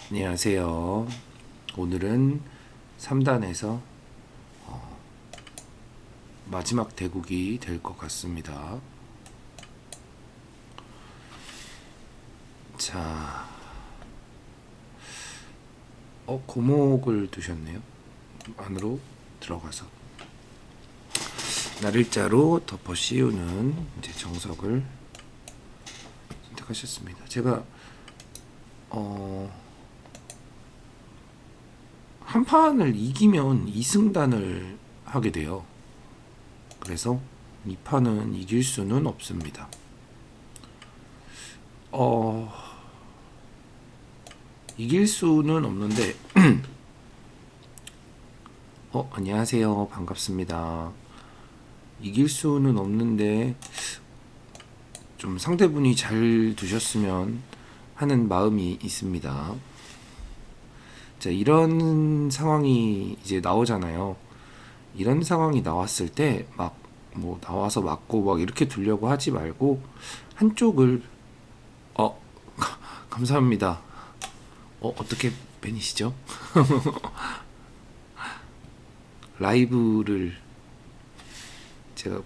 안녕하세요. 오늘은 3단에서 마지막 대국이 될 것 같습니다. 자, 고목을 두셨네요. 안으로 들어가서 날일자로 덮어 씌우는 이제 정석을 선택하셨습니다. 제가 한 판을 이기면 2승단을 하게 돼요. 그래서 이 판은 이길 수는 없습니다. 이길 수는 없는데 안녕하세요. 반갑습니다. 이길 수는 없는데 좀 상대분이 잘 두셨으면 하는 마음이 있습니다. 자, 이런 상황이 이제 나오잖아요. 이런 상황이 나왔을 때 막 뭐 나와서 맞고 막 이렇게 두려고 하지 말고 한쪽을 감사합니다. 어떻게 팬이시죠? 라이브를 제가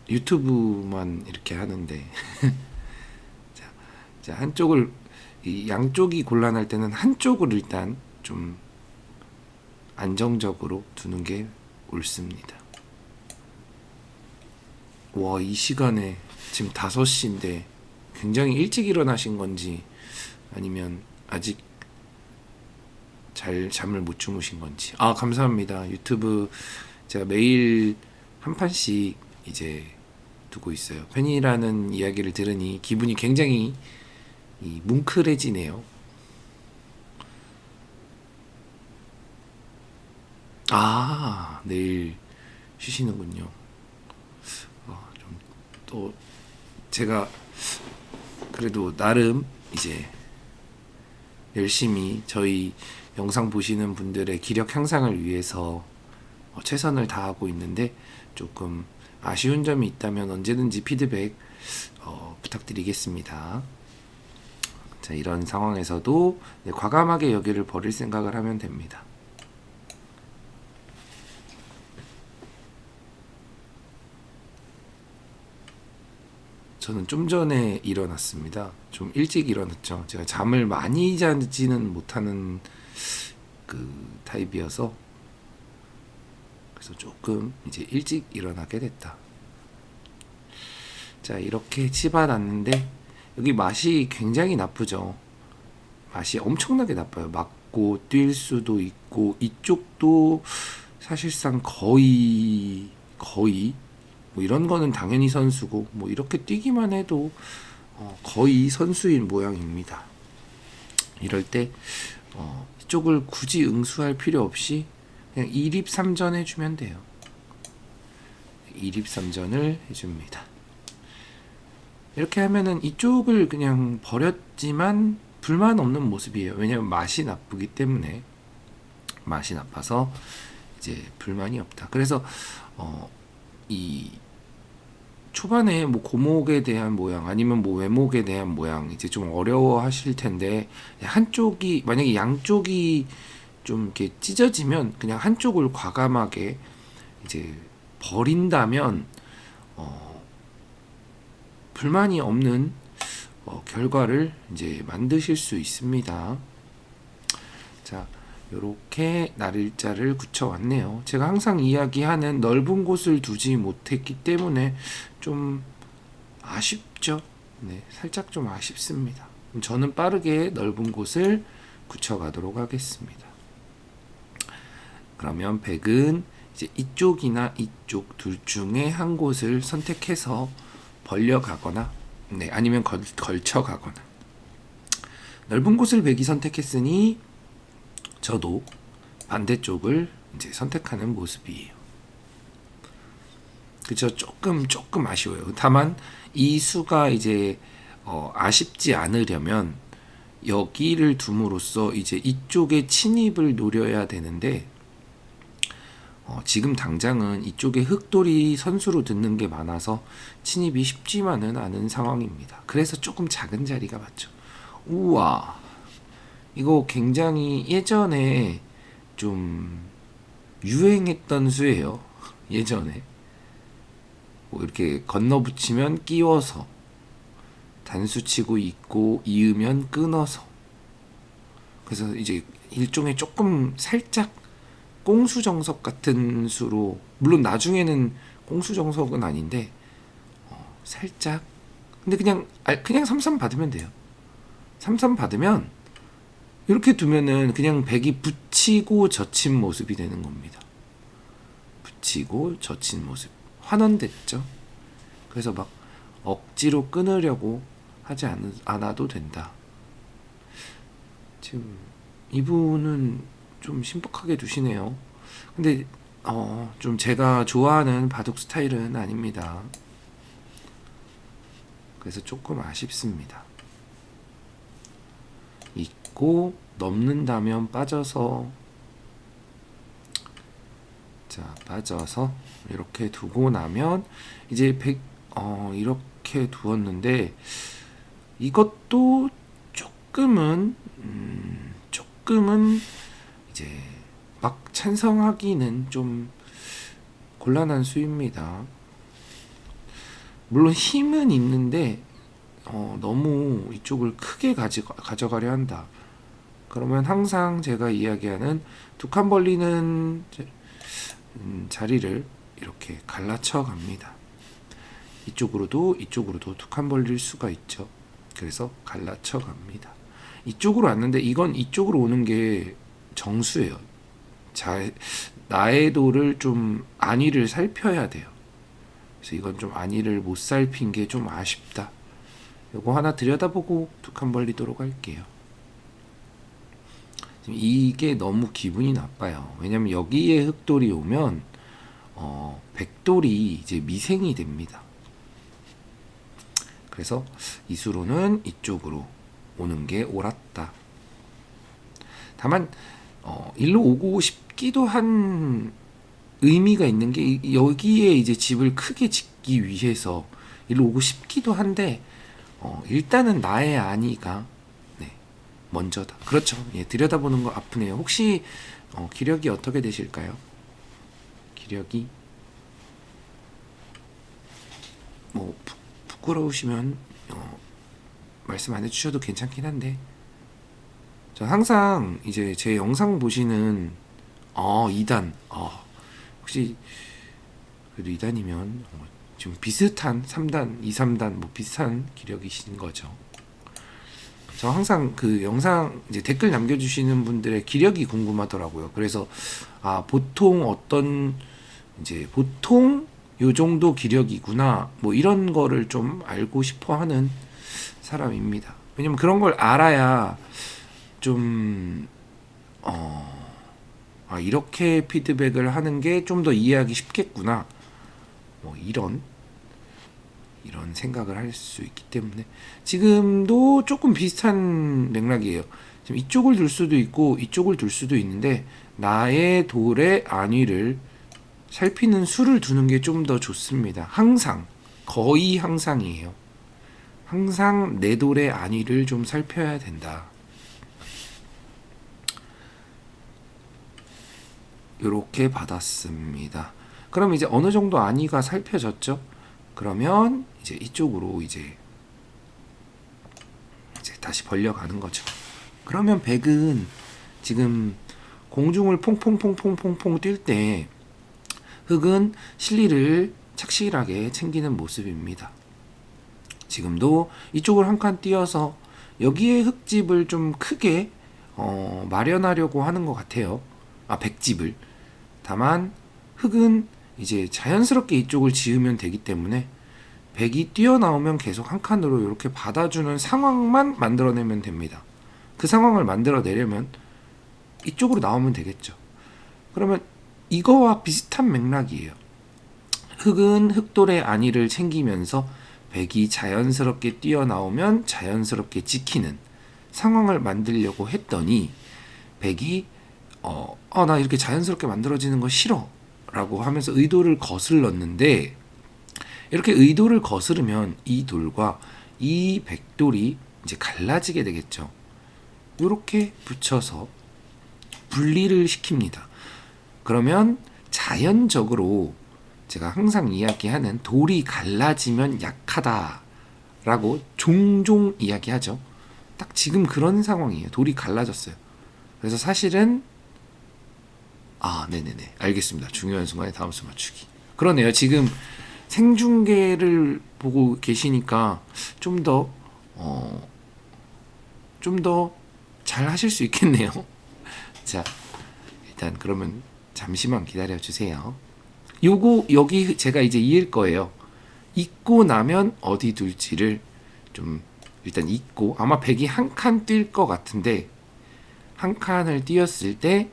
유튜브만 이렇게 하는데 자, 한쪽을 양쪽이 곤란할 때는 한쪽을 일단 좀 안정적으로 두는 게 옳습니다. 와, 이 시간에 지금 5시인데 굉장히 일찍 일어나신 건지 아니면 아직 잘 잠을 못 주무신 건지. 감사합니다. 유튜브 제가 매일 한 판씩 이제 두고 있어요. 팬이라는 이야기를 들으니 기분이 굉장히 뭉클해지네요. 내일 쉬시는군요. 좀 또 제가 그래도 나름 이제 열심히 저희 영상 보시는 분들의 기력 향상을 위해서 최선을 다하고 있는데 조금 아쉬운 점이 있다면 언제든지 피드백 부탁드리겠습니다. 자, 이런 상황에서도 과감하게 여기를 버릴 생각을 하면 됩니다. 저는 좀 전에 일어났습니다. 좀 일찍 일어났죠. 제가 잠을 많이 자지는 못하는 그 타입이어서 그래서 조금 이제 일찍 일어나게 됐다. 자, 이렇게 집어놨는데 여기 맛이 굉장히 나쁘죠. 맛이 엄청나게 나빠요. 맞고 뛸 수도 있고 이쪽도 사실상 거의 뭐 이런 거는 당연히 선수고 뭐 이렇게 뛰기만 해도 거의 선수인 모양입니다. 이럴 때 이쪽을 굳이 응수할 필요 없이 그냥 2립 3전 해주면 돼요. 2립 3전을 해줍니다. 이렇게 하면은 이쪽을 그냥 버렸지만 불만 없는 모습이에요. 왜냐면 맛이 나쁘기 때문에. 맛이 나빠서 이제 불만이 없다. 그래서 이 초반에 뭐 고목에 대한 모양 아니면 뭐 외목에 대한 모양 이제 좀 어려워 하실 텐데 한쪽이 만약에 양쪽이 좀 이렇게 찢어지면 그냥 한쪽을 과감하게 이제 버린다면 불만이 없는 결과를 이제 만드실 수 있습니다. 자, 이렇게 날일자를 굳혀왔네요. 제가 항상 이야기하는 넓은 곳을 두지 못했기 때문에 좀 아쉽죠. 네, 살짝 좀 아쉽습니다. 그럼 저는 빠르게 넓은 곳을 굳혀가도록 하겠습니다. 그러면 백은 이제 이쪽이나 이쪽 둘 중에 한 곳을 선택해서 벌려가거나 아니면 걸쳐가거나 넓은 곳을 백이 선택했으니 저도 반대쪽을 이제 선택하는 모습이에요. 그죠? 조금 아쉬워요. 다만 이 수가 이제 아쉽지 않으려면 여기를 둠으로써 이제 이쪽에 침입을 노려야 되는데 지금 당장은 이쪽에 흑돌이 선수로 듣는 게 많아서 침입이 쉽지만은 않은 상황입니다. 그래서 조금 작은 자리가 맞죠. 우와, 이거 굉장히 예전에 좀 유행했던 수예요. 예전에 뭐 이렇게 건너붙이면 끼워서, 단수 치고 있고 이으면 끊어서. 그래서 이제 일종의 조금 살짝 꽁수정석 같은 수로, 물론 나중에는 꽁수정석은 아닌데 살짝, 근데 그냥 삼삼 받으면 돼요. 삼삼 받으면 이렇게 두면은 그냥 백이 붙이고 젖힌 모습이 되는 겁니다. 붙이고 젖힌 모습. 환원됐죠. 그래서 막 억지로 끊으려고 하지 않아도 된다. 지금 이분은 좀 신박하게 두시네요. 근데 좀 제가 좋아하는 바둑 스타일은 아닙니다. 그래서 조금 아쉽습니다. 있고 넘는다면 빠져서, 자 빠져서 이렇게 두고 나면 이제 이렇게 두었는데, 이것도 조금은 이제 막 찬성하기는 좀 곤란한 수입니다. 물론 힘은 있는데 너무 이쪽을 크게 가져가려 한다. 그러면 항상 제가 이야기하는 두 칸 벌리는 자리를 이렇게 갈라쳐 갑니다. 이쪽으로도 두 칸 벌릴 수가 있죠. 그래서 갈라쳐 갑니다. 이쪽으로 왔는데 이건 이쪽으로 오는 게 정수예요. 나의 도를 좀 안위를 살펴야 돼요. 그래서 이건 좀 안위를 못 살핀 게 좀 아쉽다. 요거 하나 들여다보고 두 칸 벌리도록 할게요. 지금 이게 너무 기분이 나빠요. 왜냐면 여기에 흑돌이 오면 백돌이 이제 미생이 됩니다. 그래서 이수로는 이쪽으로 오는 게 옳았다. 다만 일로 오고 싶기도 한 의미가 있는 게, 여기에 이제 집을 크게 짓기 위해서 일로 오고 싶기도 한데 일단은 나의 안위가 먼저다. 그렇죠. 예, 들여다보는 거 아프네요. 혹시 기력이 어떻게 되실까요? 기력이 뭐 부끄러우시면 말씀 안 해주셔도 괜찮긴 한데, 저 항상 이제 제 영상 보시는 2단 혹시 그래도 2단이면 지금 비슷한 3단, 2, 3단 뭐 비슷한 기력이신 거죠. 저 항상 그 영상 이제 댓글 남겨주시는 분들의 기력이 궁금하더라고요. 그래서 보통 보통 요 정도 기력이구나, 뭐 이런 거를 좀 알고 싶어 하는 사람입니다. 왜냐면 그런 걸 알아야 좀 이렇게 피드백을 하는 게 좀 더 이해하기 쉽겠구나, 뭐 이런 생각을 할 수 있기 때문에. 지금도 조금 비슷한 맥락이에요. 지금 이쪽을 둘 수도 있고 이쪽을 둘 수도 있는데, 나의 돌의 안위를 살피는 수를 두는 게 좀 더 좋습니다. 항상, 거의 항상이에요. 항상 내 돌의 안위를 좀 살펴야 된다. 이렇게 받았습니다. 그럼 이제 어느 정도 안위가 살펴졌죠? 그러면 이제 이쪽으로 이제 다시 벌려가는 거죠. 그러면 백은 지금 공중을 퐁퐁퐁퐁퐁퐁 뛸 때 흑은 실리를 착실하게 챙기는 모습입니다. 지금도 이쪽을 한 칸 띄어서 여기에 흑집을 좀 크게 마련하려고 하는 것 같아요. 백집을. 다만 흑은 이제 자연스럽게 이쪽을 지으면 되기 때문에 백이 뛰어나오면 계속 한 칸으로 이렇게 받아주는 상황만 만들어내면 됩니다. 그 상황을 만들어내려면 이쪽으로 나오면 되겠죠. 그러면 이거와 비슷한 맥락이에요. 흑은 흑돌의 안위를 챙기면서 백이 자연스럽게 뛰어나오면 자연스럽게 지키는 상황을 만들려고 했더니, 백이 나 이렇게 자연스럽게 만들어지는 거 싫어 라고 하면서 의도를 거슬렀는데, 이렇게 의도를 거스르면 이 돌과 이 백돌이 이제 갈라지게 되겠죠. 이렇게 붙여서 분리를 시킵니다. 그러면 자연적으로 제가 항상 이야기하는 돌이 갈라지면 약하다라고 종종 이야기하죠. 딱 지금 그런 상황이에요. 돌이 갈라졌어요. 그래서 사실은 네네네, 알겠습니다. 중요한 순간에 다음 수 맞추기. 그러네요. 지금 생중계를 보고 계시니까 좀 더 잘 하실 수 있겠네요. 자, 일단 그러면 잠시만 기다려 주세요. 요거 여기 제가 이제 읽을 거예요. 읽고 나면 어디 둘지를 좀 일단 읽고, 아마 100이 한 칸 뛸 것 같은데 한 칸을 띄었을 때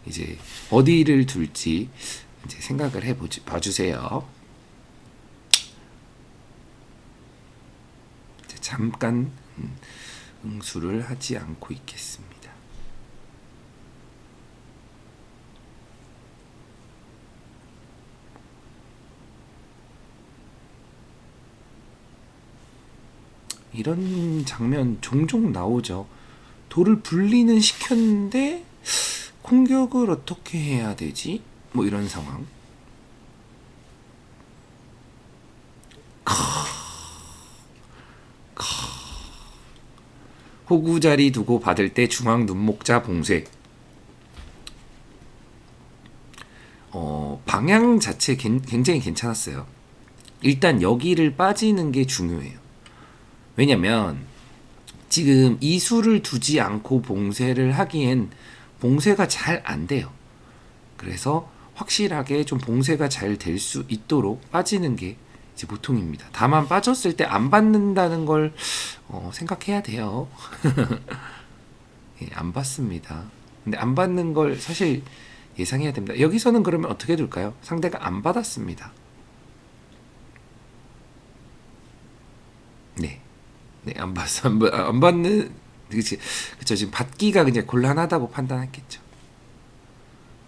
이제 어디를 둘지 이제 생각을 봐주세요. 잠깐 응수를 하지 않고 있겠습니다. 이런 장면 종종 나오죠. 돌을 분리는 시켰는데 공격을 어떻게 해야 되지? 뭐 이런 상황. 호구 자리 두고 받을 때 중앙 눈목자 봉쇄. 방향 자체 굉장히 괜찮았어요. 일단 여기를 빠지는 게 중요해요. 왜냐면 지금 이 수를 두지 않고 봉쇄를 하기엔 봉쇄가 잘 안 돼요. 그래서 확실하게 좀 봉쇄가 잘 될 수 있도록 빠지는 게 이제 보통입니다. 다만 빠졌을 때 안 받는다는 걸 생각해야 돼요. 예, 안 받습니다. 근데 안 받는 걸 사실 예상해야 됩니다. 여기서는 그러면 어떻게 될까요? 상대가 안 받았습니다. 네. 네, 안 봤어. 안 받는, 그치. 그쵸. 지금 받기가 그냥 곤란하다고 판단했겠죠.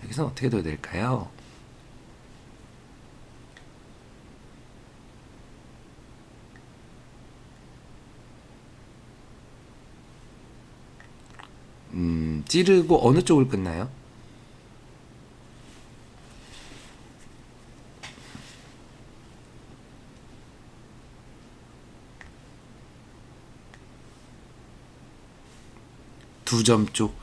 여기서 어떻게 둬야 될까요? 찌르고 어느 쪽을 끊나요? 두 점 쪽.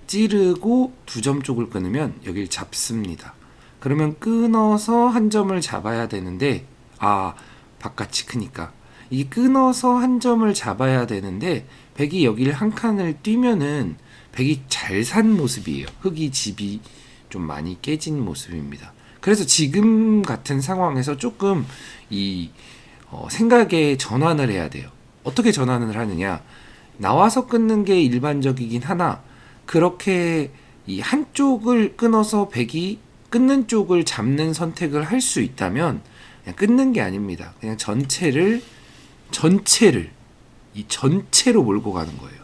찌르고 두 점 쪽을 끊으면 여길 잡습니다. 그러면 끊어서 한 점을 잡아야 되는데, 바깥이 크니까. 이 끊어서 한 점을 잡아야 되는데, 백이 여길 한 칸을 뛰면은 백이 잘 산 모습이에요. 흙이 집이 좀 많이 깨진 모습입니다. 그래서 지금 같은 상황에서 조금 이 생각의 전환을 해야 돼요. 어떻게 전환을 하느냐? 나와서 끊는 게 일반적이긴 하나, 그렇게 이 한쪽을 끊어서 백이 끊는 쪽을 잡는 선택을 할 수 있다면 그냥 끊는 게 아닙니다. 그냥 전체를 이 전체로 몰고 가는 거예요.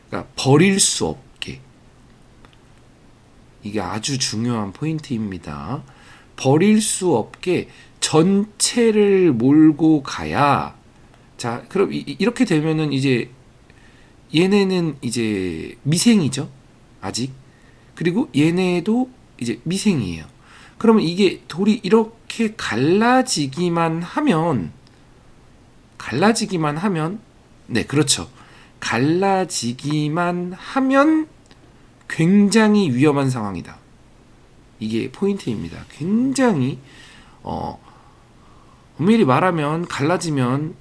그러니까 버릴 수 없게. 이게 아주 중요한 포인트입니다. 버릴 수 없게 전체를 몰고 가야. 자, 그럼 이렇게 되면은 이제 얘네는 이제 미생이죠. 아직. 그리고 얘네도 이제 미생이에요. 그러면 이게 돌이 이렇게 갈라지기만 하면, 네, 그렇죠. 갈라지기만 하면 굉장히 위험한 상황이다. 이게 포인트입니다. 굉장히 엄밀히 말하면 갈라지면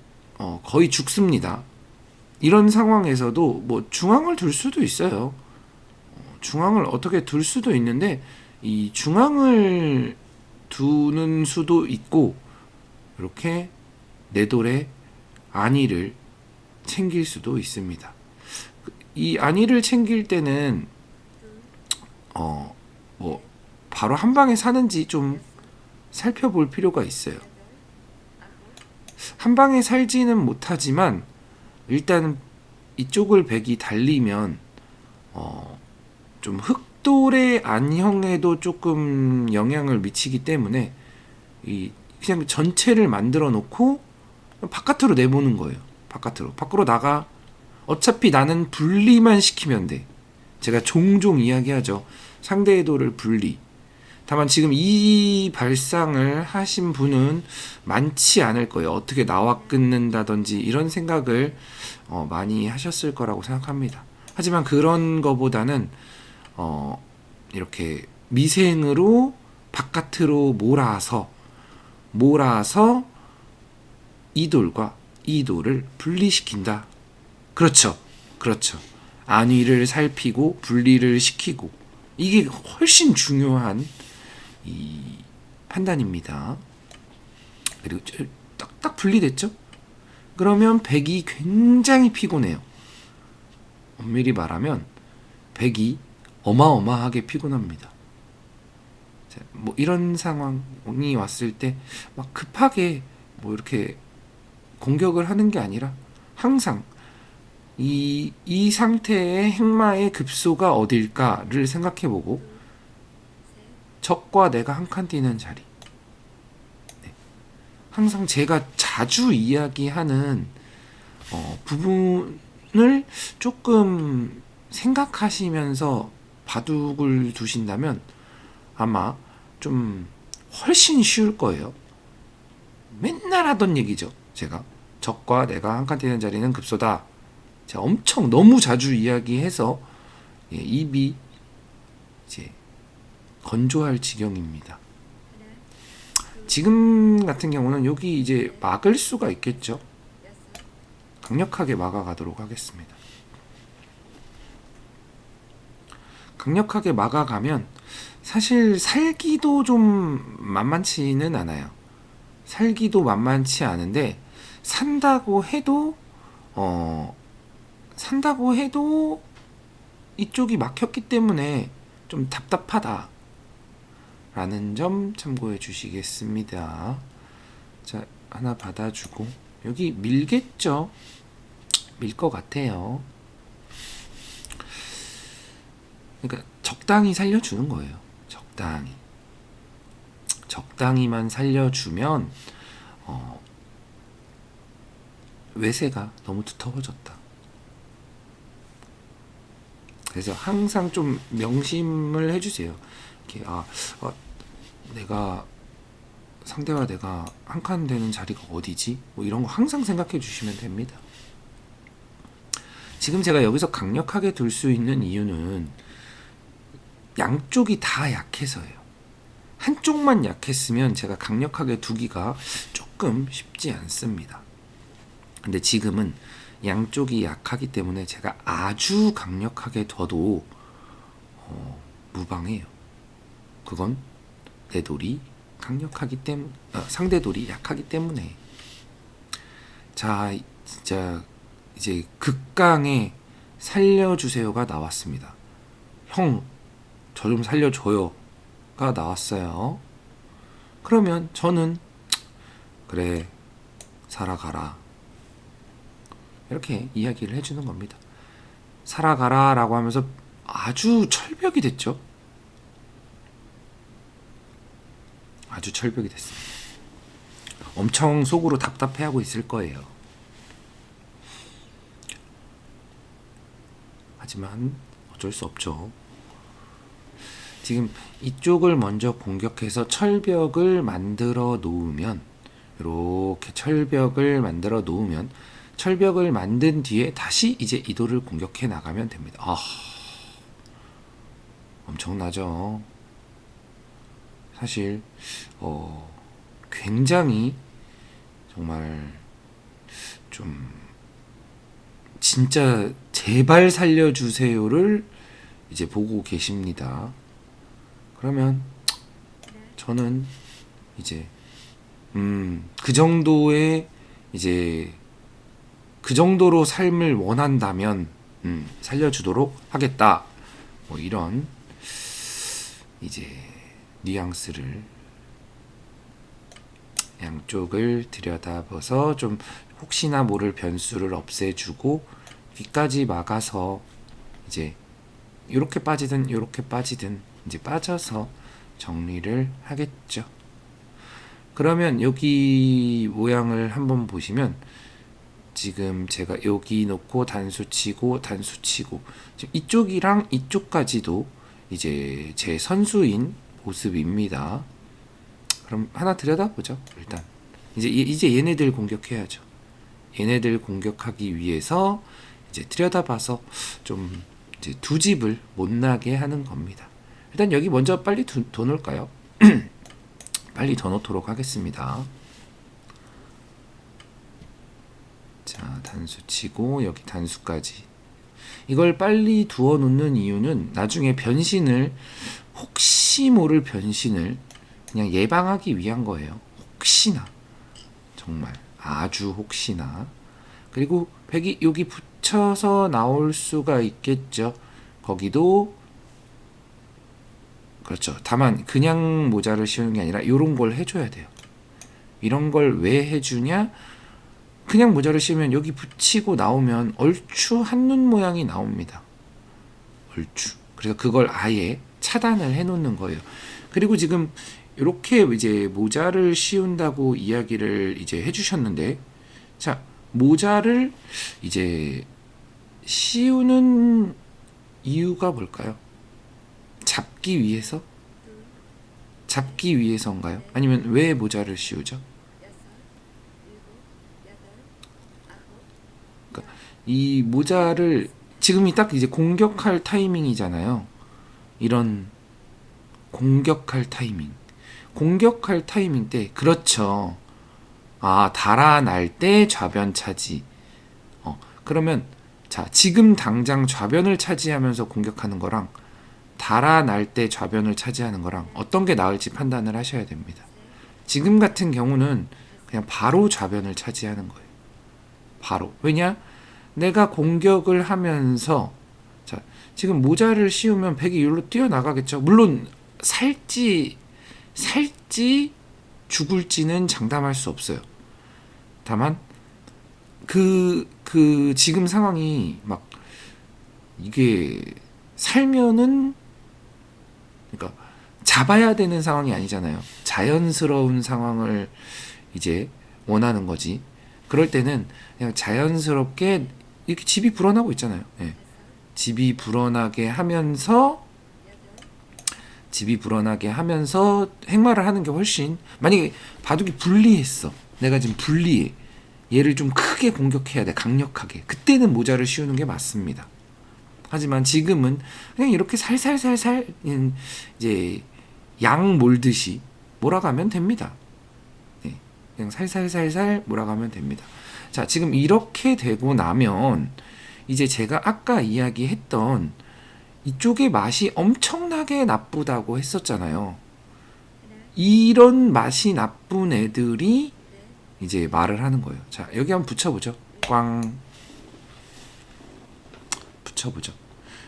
거의 죽습니다. 이런 상황에서도 뭐 중앙을 둘 수도 있어요. 중앙을 어떻게 둘 수도 있는데, 이 중앙을 두는 수도 있고, 이렇게 내 돌에 안위를 챙길 수도 있습니다. 이 안위를 챙길 때는 뭐 바로 한 방에 사는지 좀 살펴볼 필요가 있어요. 한 방에 살지는 못하지만 일단 이쪽을 백이 달리면 좀 흑돌의 안형에도 조금 영향을 미치기 때문에 그냥 전체를 만들어 놓고 바깥으로 내보는 거예요. 밖으로 나가. 어차피 나는 분리만 시키면 돼. 제가 종종 이야기하죠. 상대의 도를 분리. 다만 지금 이 발상을 하신 분은 많지 않을 거예요. 어떻게 나와 끊는다든지 이런 생각을 많이 하셨을 거라고 생각합니다. 하지만 그런 거보다는 이렇게 미생으로 바깥으로 몰아서 이 돌과 이 돌을 분리시킨다. 그렇죠. 그렇죠. 안위를 살피고 분리를 시키고 이게 훨씬 중요한 이 판단입니다. 그리고 딱딱 분리됐죠? 그러면 백이 굉장히 피곤해요. 엄밀히 말하면 백이 어마어마하게 피곤합니다. 뭐 이런 상황이 왔을 때 막 급하게 뭐 이렇게 공격을 하는 게 아니라 항상 이 상태의 행마의 급소가 어딜까를 생각해보고 적과 내가 한 칸 뛰는 자리. 네. 항상 제가 자주 이야기하는 부분을 조금 생각하시면서 바둑을 두신다면 아마 좀 훨씬 쉬울 거예요. 맨날 하던 얘기죠. 제가 적과 내가 한 칸 뛰는 자리는 급소다. 제가 엄청 너무 자주 이야기해서 입이 이제 건조할 지경입니다. 지금 같은 경우는 여기 이제 막을 수가 있겠죠. 강력하게 막아가도록 하겠습니다. 강력하게 막아가면 사실 살기도 좀 만만치는 않아요. 살기도 만만치 않은데 산다고 해도 이쪽이 막혔기 때문에 좀 답답하다 라는 점 참고해 주시겠습니다. 자, 하나 받아주고 여기 밀겠죠? 밀 것 같아요. 그러니까 적당히 살려주는 거예요. 적당히만 살려주면 외세가 너무 두터워졌다. 그래서 항상 좀 명심을 해주세요. 이렇게 상대와 내가 한 칸 되는 자리가 어디지? 뭐 이런 거 항상 생각해 주시면 됩니다. 지금 제가 여기서 강력하게 둘 수 있는 이유는 양쪽이 다 약해서예요. 한쪽만 약했으면 제가 강력하게 두기가 조금 쉽지 않습니다. 근데 지금은 양쪽이 약하기 때문에 제가 아주 강력하게 둬도 무방해요. 그건 내 돌이 강력하기 때문에 상대 돌이 약하기 때문에. 자, 진짜 이제 극강의 살려주세요가 나왔습니다. 형, 저 좀 살려줘요가 나왔어요. 그러면 저는 그래, 살아가라, 이렇게 이야기를 해주는 겁니다. 살아가라 라고 하면서 아주 철벽이 됐죠. 아주 철벽이 됐습니다. 엄청 속으로 답답해하고 있을 거예요. 하지만 어쩔 수 없죠. 지금 이쪽을 먼저 공격해서 철벽을 만들어 놓으면, 이렇게 철벽을 만들어 놓으면, 철벽을 만든 뒤에 다시 이제 이도를 공격해 나가면 됩니다. 엄청나죠. 사실 굉장히 정말 좀 진짜 제발 살려주세요를 이제 보고 계십니다. 그러면 저는 이제 그 정도의 이제 그 정도로 삶을 원한다면 살려주도록 하겠다. 뭐 이런 이제 뉘앙스를 양쪽을 들여다봐서 좀 혹시나 모를 변수를 없애주고 귀까지 막아서 이제 이렇게 빠지든 이제 빠져서 정리를 하겠죠. 그러면 여기 모양을 한번 보시면 지금 제가 여기 놓고 단수 치고 단수 치고 지금 이쪽이랑 이쪽까지도 이제 제 선수인 모습입니다. 그럼 하나 들여다보죠. 일단 이제 얘네들 공격해야죠. 얘네들 공격하기 위해서 이제 들여다봐서 좀 이제 두 집을 못 나게 하는 겁니다. 일단 여기 먼저 빨리 더 놓을까요? 빨리 더 놓도록 하겠습니다. 자, 단수 치고 여기 단수까지. 이걸 빨리 두어 놓는 이유는 나중에 변신을 혹시 모를 변신을 그냥 예방하기 위한 거예요. 혹시나 정말 아주 혹시나. 그리고 백이 여기 붙여서 나올 수가 있겠죠. 거기도 그렇죠. 다만 그냥 모자를 씌우는 게 아니라 이런 걸 해줘야 돼요. 이런 걸 왜 해주냐? 그냥 모자를 씌우면 여기 붙이고 나오면 얼추 한눈 모양이 나옵니다. 얼추. 그래서 그걸 아예 차단을 해놓는 거예요. 그리고 지금 이렇게 이제 모자를 씌운다고 이야기를 이제 해주셨는데, 자, 모자를 이제 씌우는 이유가 뭘까요? 잡기 위해서? 잡기 위해서인가요? 아니면 왜 모자를 씌우죠? 그러니까 이 모자를 지금이 딱 이제 공격할 타이밍이잖아요. 이런 공격할 타이밍. 공격할 타이밍 때 그렇죠. 아, 달아날 때 좌변 차지. 그러면 자, 지금 당장 좌변을 차지하면서 공격하는 거랑 달아날 때 좌변을 차지하는 거랑 어떤 게 나을지 판단을 하셔야 됩니다. 지금 같은 경우는 그냥 바로 좌변을 차지하는 거예요. 바로. 왜냐? 내가 공격을 하면서 자, 지금 모자를 씌우면 백이 여기로 뛰어나가겠죠. 물론 살지 죽을지는 장담할 수 없어요. 다만 그 지금 상황이 막 이게 살면은 그러니까 잡아야 되는 상황이 아니잖아요. 자연스러운 상황을 이제 원하는 거지. 그럴 때는 그냥 자연스럽게 이렇게 집이 불어나고 있잖아요. 예. 집이 불어나게 하면서 행마를 하는 게 훨씬, 만약에 바둑이 불리했어. 내가 지금 불리해. 얘를 좀 크게 공격해야 돼. 강력하게. 그때는 모자를 씌우는 게 맞습니다. 하지만 지금은 그냥 이렇게 살살살살 이제 양 몰듯이 몰아가면 됩니다. 네, 그냥 살살살살 몰아가면 됩니다. 자, 지금 이렇게 되고 나면 이제 제가 아까 이야기했던 이쪽의 맛이 엄청나게 나쁘다고 했었잖아요. 이런 맛이 나쁜 애들이 이제 말을 하는 거예요. 자, 여기 한번 붙여보죠. 꽝. 붙여보죠.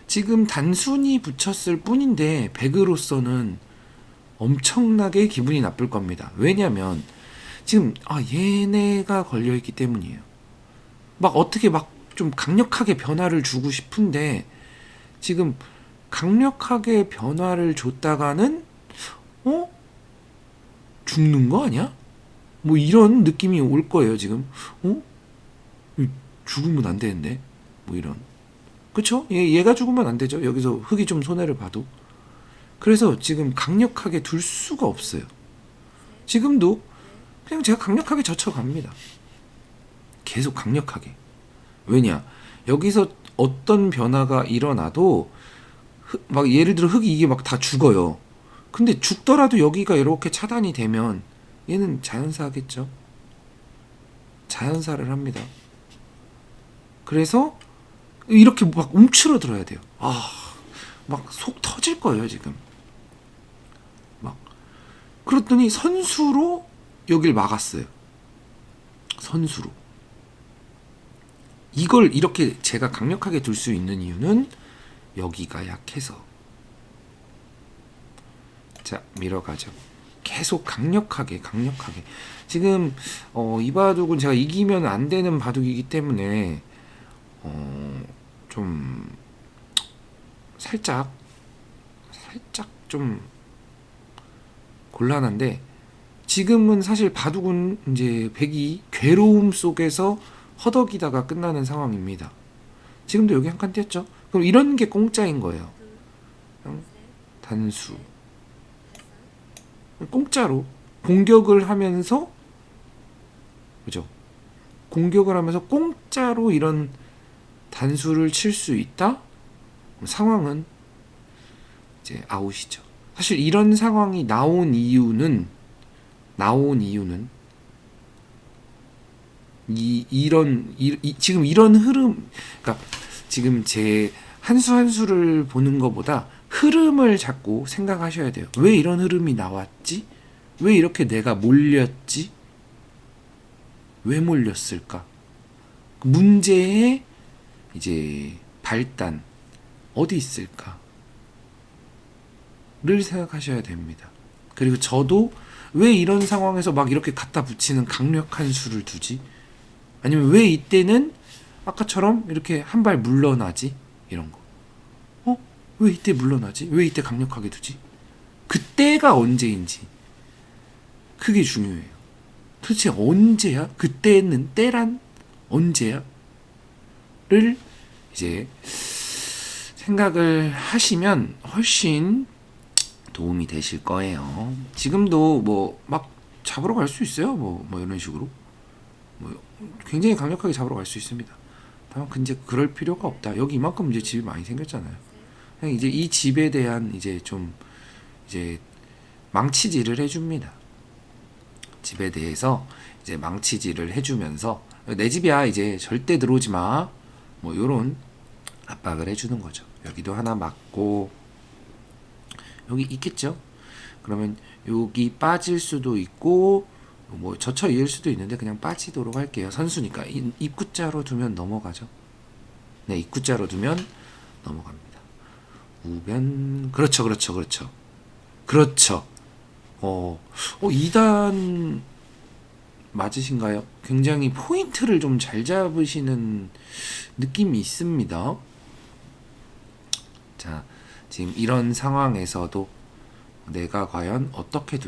지금 단순히 붙였을 뿐인데 백으로서는 엄청나게 기분이 나쁠 겁니다. 왜냐면 지금 얘네가 걸려있기 때문이에요. 막 어떻게 막 좀 강력하게 변화를 주고 싶은데 지금 강력하게 변화를 줬다가는 죽는 거 아니야? 뭐 이런 느낌이 올 거예요. 지금 죽으면 안 되는데 뭐 이런. 그쵸? 얘가 죽으면 안 되죠. 여기서 흙이 좀 손해를 봐도. 그래서 지금 강력하게 둘 수가 없어요. 지금도 그냥 제가 강력하게 젖혀갑니다. 계속 강력하게. 왜냐? 여기서 어떤 변화가 일어나도 막 예를 들어 흙이 이게 막 다 죽어요. 근데 죽더라도 여기가 이렇게 차단이 되면 얘는 자연사하겠죠. 자연사를 합니다. 그래서 이렇게 막 움츠러들어야 돼요. 막 속 터질 거예요, 지금. 막. 그랬더니 선수로 여길 막았어요. 선수로. 이걸 이렇게 제가 강력하게 둘 수 있는 이유는 여기가 약해서. 자, 밀어가죠. 계속 강력하게. 지금 이 바둑은 제가 이기면 안 되는 바둑이기 때문에 좀 살짝 좀 곤란한데 지금은 사실 바둑은 이제 백이 괴로움 속에서 허덕이다가 끝나는 상황입니다. 지금도 여기 한 칸 띄었죠? 그럼 이런 게 공짜인 거예요. 그냥 단수. 공짜로 공격을 하면서, 그죠? 공격을 하면서 공짜로 이런 단수를 칠 수 있다? 상황은 이제 아웃이죠. 사실 이런 상황이 나온 이유는 지금 이런 흐름, 그러니까 지금 제 한 수 한 수를 보는 것보다 흐름을 자꾸 생각하셔야 돼요. 왜 이런 흐름이 나왔지? 왜 이렇게 내가 몰렸지? 왜 몰렸을까? 문제의 이제 발단 어디 있을까? 를 생각하셔야 됩니다. 그리고 저도 왜 이런 상황에서 막 이렇게 갖다 붙이는 강력한 수를 두지? 아니면 왜 이때는 아까처럼 이렇게 한 발 물러나지? 이런 거. 왜 이때 물러나지? 왜 이때 강력하게 두지? 그때가 언제인지. 그게 중요해요. 도대체 언제야? 그때는 때란 언제야? 를 이제 생각을 하시면 훨씬 도움이 되실 거예요. 지금도 뭐 막 잡으러 갈 수 있어요. 뭐 이런 식으로. 뭐 굉장히 강력하게 잡으러 갈 수 있습니다. 다만 이제 그럴 필요가 없다. 여기 이만큼 이제 집이 많이 생겼잖아요. 그냥 이제 이 집에 대한 이제 좀 이제 망치질을 해줍니다. 집에 대해서 이제 망치질을 해주면서 내 집이야 이제 절대 들어오지 마. 뭐 요런 압박을 해주는 거죠. 여기도 하나 맞고 여기 있겠죠. 그러면 여기 빠질 수도 있고 뭐 젖혀 이을 수도 있는데 그냥 빠지도록 할게요. 선수니까 입구자로 두면 넘어가죠. 네, 입구자로 두면 넘어갑니다. 우변 그렇죠. 2단 맞으신가요? 굉장히 포인트를 좀 잘 잡으시는 느낌이 있습니다. 자, 지금 이런 상황에서도 내가 과연 어떻게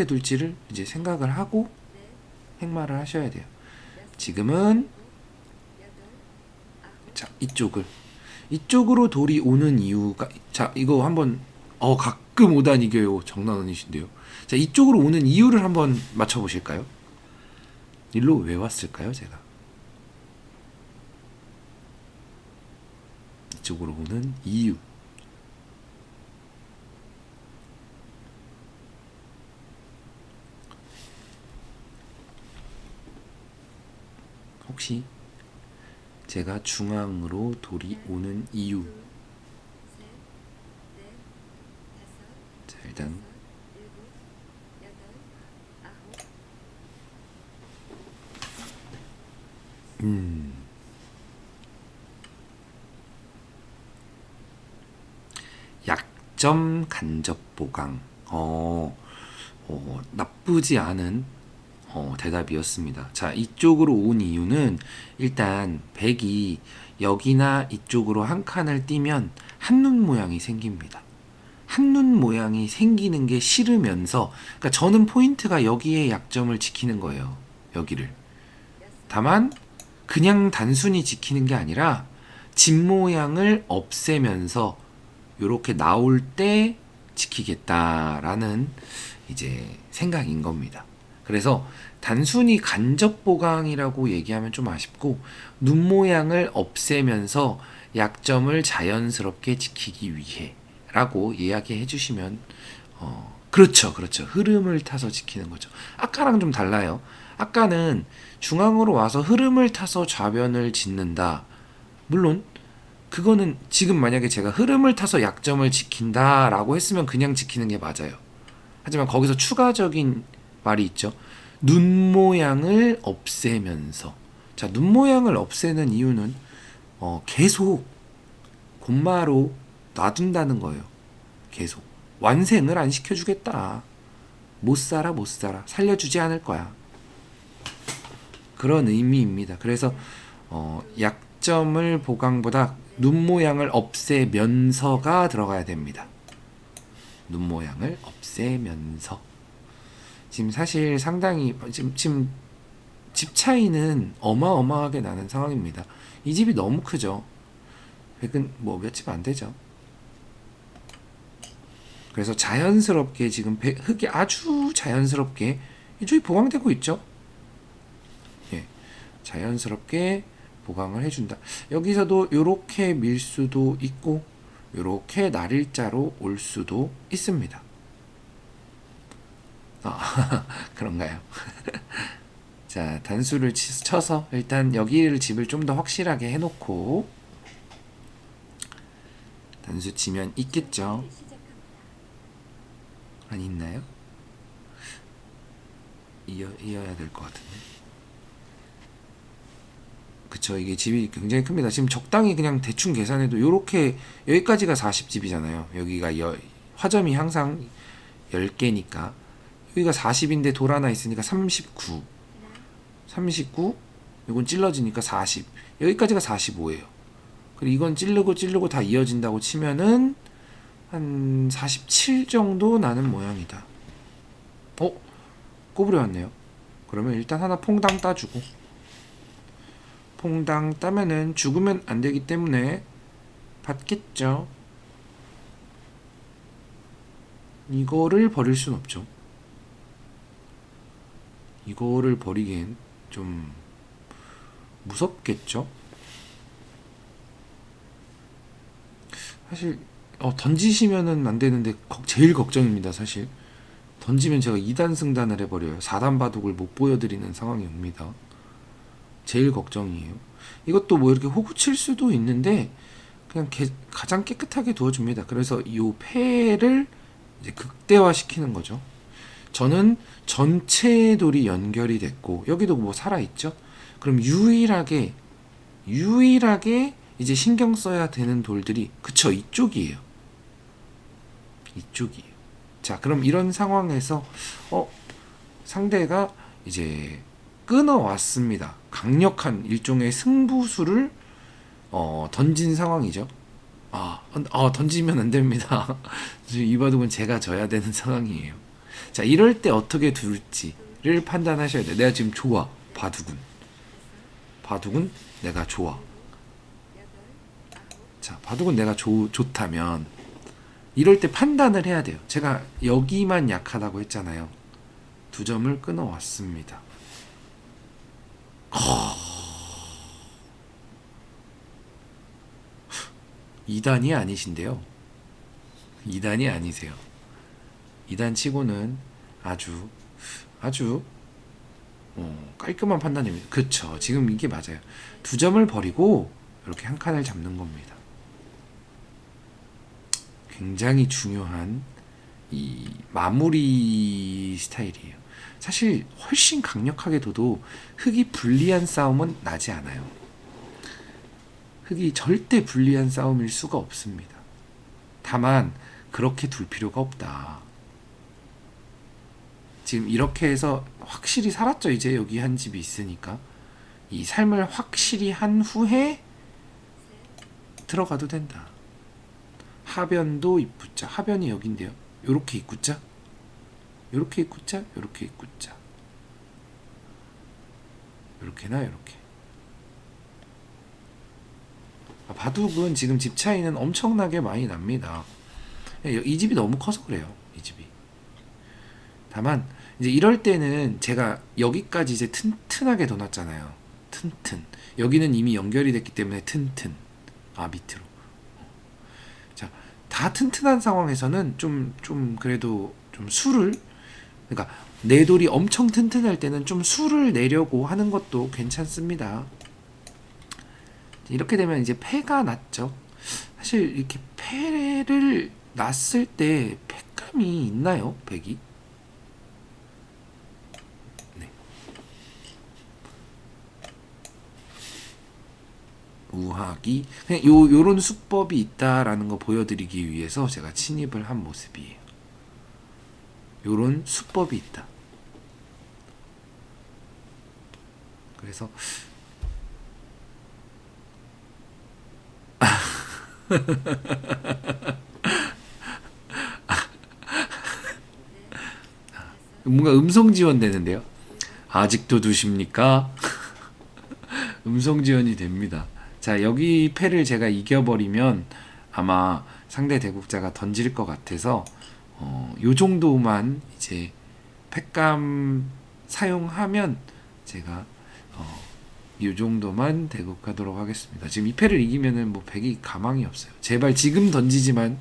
둘지를 이제 생각을 하고 행마를 하셔야 돼요. 지금은 자, 이쪽으로 돌이 오는 이유가, 자, 이거 한번 가끔 5단 이겨요. 장난 아니신데요. 자, 이쪽으로 오는 이유를 한번 맞춰 보실까요? 일로 왜 왔을까요, 제가? 이쪽으로 오는 이유. 혹시 제가 중앙으로 돌이 오는 이유. 자, 일단 약점 간접 보강. 나쁘지 않은 대답이었습니다. 자, 이쪽으로 온 이유는 일단 백이 여기나 이쪽으로 한 칸을 띄면 한눈 모양이 생깁니다. 한눈 모양이 생기는 게 싫으면서, 그러니까 저는 포인트가 여기에 약점을 지키는 거예요. 여기를. 다만 그냥 단순히 지키는 게 아니라 집 모양을 없애면서 이렇게 나올 때 지키겠다라는 이제 생각인 겁니다. 그래서 단순히 간접 보강이라고 얘기하면 좀 아쉽고 눈 모양을 없애면서 약점을 자연스럽게 지키기 위해 라고 이야기해 주시면 그렇죠. 흐름을 타서 지키는 거죠. 아까랑 좀 달라요. 아까는 중앙으로 와서 흐름을 타서 좌변을 짓는다. 물론 그거는 지금 만약에 제가 흐름을 타서 약점을 지킨다라고 했으면 그냥 지키는 게 맞아요. 하지만 거기서 추가적인 말이 있죠. 눈 모양을 없애면서. 자, 눈 모양을 없애는 이유는 계속 곤마로 놔둔다는 거예요. 계속 완생을 안 시켜주겠다. 못 살아 살려주지 않을 거야. 그런 의미입니다. 그래서 약점을 보강보다 눈 모양을 없애면서가 들어가야 됩니다. 눈 모양을 없애면서. 지금 사실 상당히 지금 집 차이는 어마어마하게 나는 상황입니다. 이 집이 너무 크죠. 100은 뭐 몇 집 안 되죠. 그래서 자연스럽게 지금 흙이 아주 자연스럽게 이쪽이 보강되고 있죠. 예, 자연스럽게 보강을 해준다. 여기서도 이렇게 밀 수도 있고 이렇게 날일자로 올 수도 있습니다. 그런가요? 자, 단수를 쳐서 일단 여기를 집을 좀 더 확실하게 해놓고 단수 치면 있겠죠. 안 있나요? 이어야 될 것 같은데. 그쵸, 이게 집이 굉장히 큽니다. 지금 적당히 그냥 대충 계산해도 요렇게 여기까지가 40집이잖아요. 여기가 화점이 항상 10개니까 여기가 40인데 돌 하나 있으니까 39 이건 찔러지니까 40 여기까지가 45예요. 그리고 이건 찌르고 다 이어진다고 치면은 한 47 정도 나는 모양이다. 꼬부려 왔네요. 그러면 일단 하나 퐁당 따주고, 퐁당 따면은 죽으면 안 되기 때문에 받겠죠. 이거를 버릴 순 없죠. 이거를 버리기엔 좀 무섭겠죠. 사실 던지시면은 안 되는데 제일 걱정입니다. 사실 던지면 제가 2단 승단을 해버려요. 4단 바둑을 못 보여드리는 상황이 옵니다. 제일 걱정이에요. 이것도 뭐 이렇게 호구 칠 수도 있는데 그냥 가장 깨끗하게 두어줍니다. 그래서 이 패를 이제 극대화시키는 거죠. 저는 전체 돌이 연결이 됐고 여기도 뭐 살아있죠. 그럼 유일하게 이제 신경 써야 되는 돌들이 그쵸, 이쪽이에요. 자, 그럼 이런 상황에서 상대가 이제 끊어왔습니다. 강력한 일종의 승부수를 던진 상황이죠. 던지면 안 됩니다. 이 바둑은 제가 져야 되는 상황이에요. 자, 이럴 때 어떻게 둘지를 판단하셔야 돼요. 내가 지금 좋아. 바둑은 내가 좋아. 자, 바둑은 내가 좋다면 이럴 때 판단을 해야 돼요. 제가 여기만 약하다고 했잖아요. 2점을 끊어왔습니다. 2단이 아니신데요. 2단이 아니세요. 2단 치고는 아주 깔끔한 판단입니다. 그쵸, 지금 이게 맞아요. 2점을 버리고 이렇게 한 칸을 잡는 겁니다. 굉장히 중요한 이 마무리 스타일이에요. 사실 훨씬 강력하게 둬도 흙이 불리한 싸움은 나지 않아요. 흙이 절대 불리한 싸움일 수가 없습니다. 다만 그렇게 둘 필요가 없다. 지금 이렇게 해서 확실히 살았죠. 이제 여기 한 집이 있으니까 이 삶을 확실히 한 후에 들어가도 된다. 하변도 입구자. 하변이 여긴데요. 요렇게 입구자. 요렇게 입구자. 요렇게 입구자. 요렇게나 요렇게. 바둑은 지금 집 차이는 엄청나게 많이 납니다. 이 집이 너무 커서 그래요. 이 집이. 다만 이제 이럴 때는 제가 여기까지 이제 튼튼하게 더 놨잖아요. 튼튼. 여기는 이미 연결이 됐기 때문에 튼튼. 밑으로. 자, 다 튼튼한 상황에서는 좀 그래도 좀 수를, 그러니까 내 돌이 엄청 튼튼할 때는 좀 수를 내려고 하는 것도 괜찮습니다. 이렇게 되면 이제 패가 났죠. 사실 이렇게 패를 났을 때 패감이 있나요? 백이? 네. 우하기. 그냥 요런 수법이 있다라는 거 보여드리기 위해서 제가 침입을 한 모습이에요. 요런 수법이 있다. 그래서 뭔가 음성 지원 되는데요. 아직도 두십니까? 음성 지원이 됩니다. 자, 여기 패를 제가 이겨버리면 아마 상대 대국자가 던질 것 같아서 요 정도만 이제 팩감 사용하면 제가 요 정도만 대국하도록 하겠습니다. 지금 이 패를 이기면은 뭐 백이 가망이 없어요. 제발 지금 던지지만,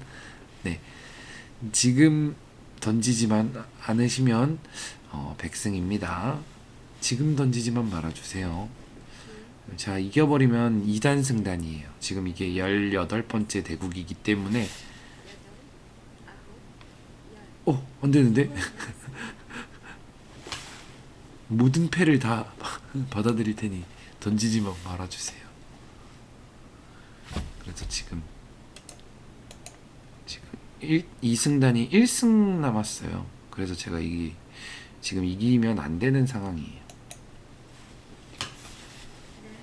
네, 지금 던지지만 않으시면 백승입니다. 지금 던지지만 말아주세요. 자, 이겨버리면 2단 승단이에요. 지금 이게 18번째 대국이기 때문에 안되는데? 모든 패를 다 받아들일 테니 던지지만 말아주세요. 그래서 지금 2승단이 1승 남았어요. 그래서 제가 지금 이기면 안 되는 상황이에요.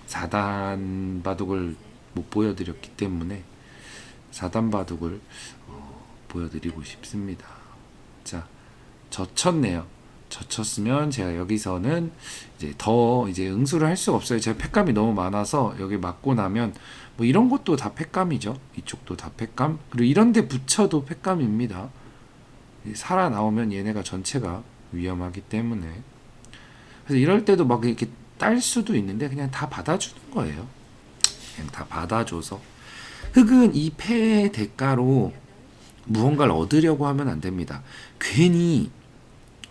4단 바둑을 못 보여드렸기 때문에 4단 바둑을 보여드리고 싶습니다. 자, 젖혔네요. 젖혔으면 제가 여기서는 이제 응수를 할 수가 없어요. 제가 팩감이 너무 많아서 여기 맞고 나면 뭐 이런 것도 다 팩감이죠. 이쪽도 다 팩감. 그리고 이런 데 붙여도 팩감입니다. 살아나오면 얘네가 전체가 위험하기 때문에. 그래서 이럴 때도 막 이렇게 딸 수도 있는데 그냥 다 받아주는 거예요. 그냥 다 받아줘서. 흑은 이 패의 대가로 무언가를 얻으려고 하면 안 됩니다. 괜히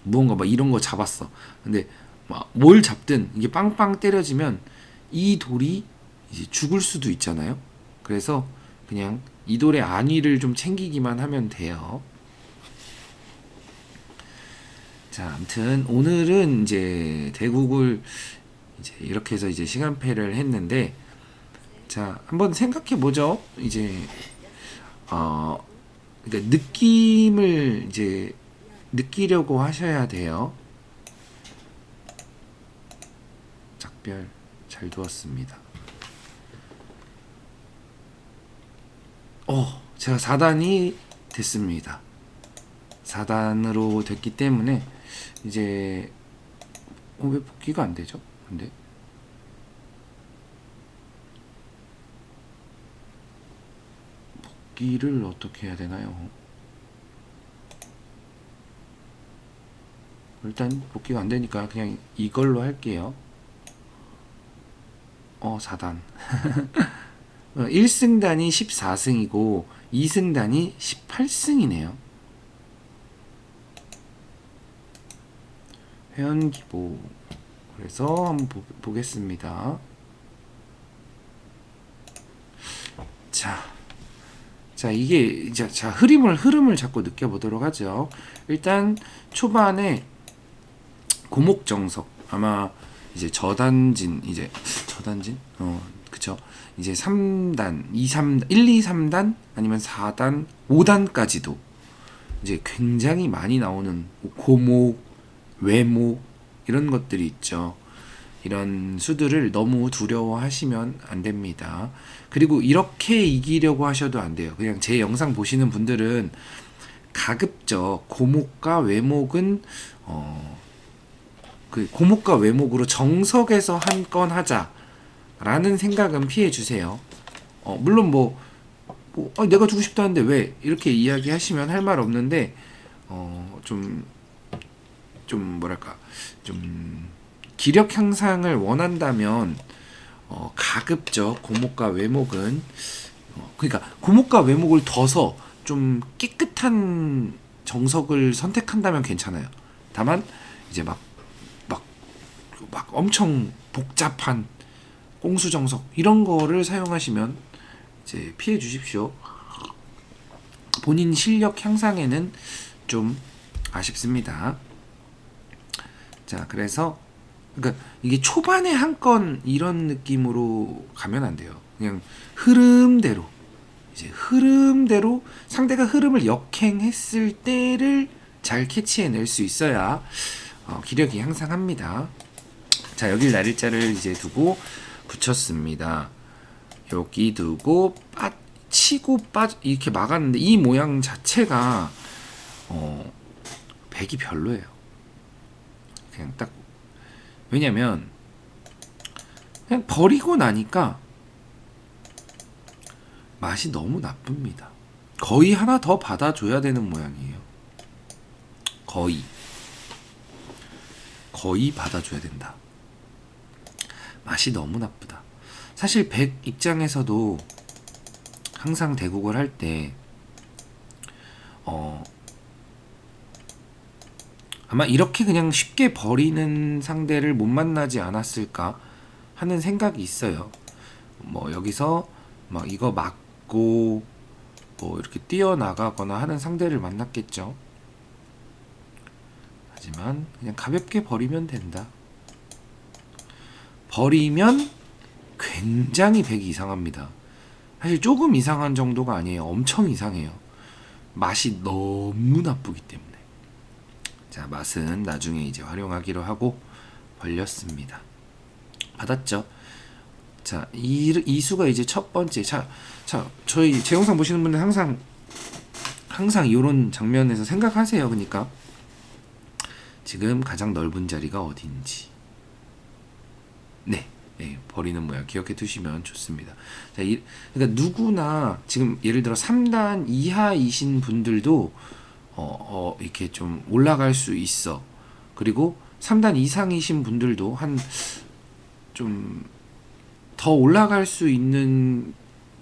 무언가 막 이런 거 잡았어. 근데 막 뭘 잡든 이게 빵빵 때려지면 이 돌이 이제 죽을 수도 있잖아요. 그래서 그냥 이 돌의 안위를 좀 챙기기만 하면 돼요. 자, 아무튼 오늘은 이제 대국을 이제 이렇게 해서 이제 시간패를 했는데, 자, 한번 생각해 보죠. 이제 그러니까 느낌을 이제 느끼려고 하셔야 돼요. 작별 잘 두었습니다. 제가 4단이 됐습니다. 4단으로 됐기 때문에 이제 왜 복귀가 안 되죠? 근데 복귀를 어떻게 해야 되나요? 일단 복귀가 안 되니까 그냥 이걸로 할게요. 4단. 1승단이 14승이고 2승단이 18승이네요. 회원기보. 그래서 한번 보겠습니다. 자, 이게 이제 흐름을 자꾸 느껴보도록 하죠. 일단 초반에 고목정석, 아마 이제 저단진, 그쵸. 이제 3단, 1, 2, 3단, 아니면 4단, 5단까지도 이제 굉장히 많이 나오는 고목, 외목, 이런 것들이 있죠. 이런 수들을 너무 두려워하시면 안 됩니다. 그리고 이렇게 이기려고 하셔도 안 돼요. 그냥 제 영상 보시는 분들은 가급적 고목과 외목은 그 고목과 외목으로 정석에서 한 건 하자라는 생각은 피해 주세요. 물론 내가 주고 싶다는데 왜 이렇게 이야기하시면 할 말 없는데 좀 기력 향상을 원한다면 가급적 고목과 외목은 그러니까 고목과 외목을 둬서 좀 깨끗한 정석을 선택한다면 괜찮아요. 다만 이제 막 엄청 복잡한 꽁수 정석 이런 거를 사용하시면 이제 피해 주십시오. 본인 실력 향상에는 좀 아쉽습니다. 자, 그래서 그러니까 이게 초반에 한 건 이런 느낌으로 가면 안 돼요. 그냥 흐름대로 상대가 흐름을 역행했을 때를 잘 캐치해낼 수 있어야 기력이 향상합니다. 자, 여기 날일자를 이제 두고 붙였습니다. 여기 두고 치고 이렇게 막았는데 이 모양 자체가 백이 별로예요. 그냥 딱 왜냐면 그냥 버리고 나니까 맛이 너무 나쁩니다. 거의 하나 더 받아줘야 되는 모양이에요. 거의 받아줘야 된다. 맛이 너무 나쁘다. 사실 백 입장에서도 항상 대국을 할 때 아마 이렇게 그냥 쉽게 버리는 상대를 못 만나지 않았을까 하는 생각이 있어요. 뭐 여기서 막 이거 맞고 뭐 이렇게 뛰어나가거나 하는 상대를 만났겠죠. 하지만 그냥 가볍게 버리면 된다. 버리면 굉장히 백이 이상합니다. 사실 조금 이상한 정도가 아니에요. 엄청 이상해요. 맛이 너무 나쁘기 때문에. 자, 맛은 나중에 이제 활용하기로 하고 벌렸습니다. 받았죠? 자, 이수가 이제 첫 번째. 자, 저희 제 영상 보시는 분들 항상 이런 장면에서 생각하세요. 그러니까 지금 가장 넓은 자리가 어딘지. 네, 버리는 모양 기억해 두시면 좋습니다. 자, 그러니까 누구나 지금 예를 들어 3단 이하이신 분들도 이렇게 좀 올라갈 수 있어. 그리고 3단 이상이신 분들도 한 좀 더 올라갈 수 있는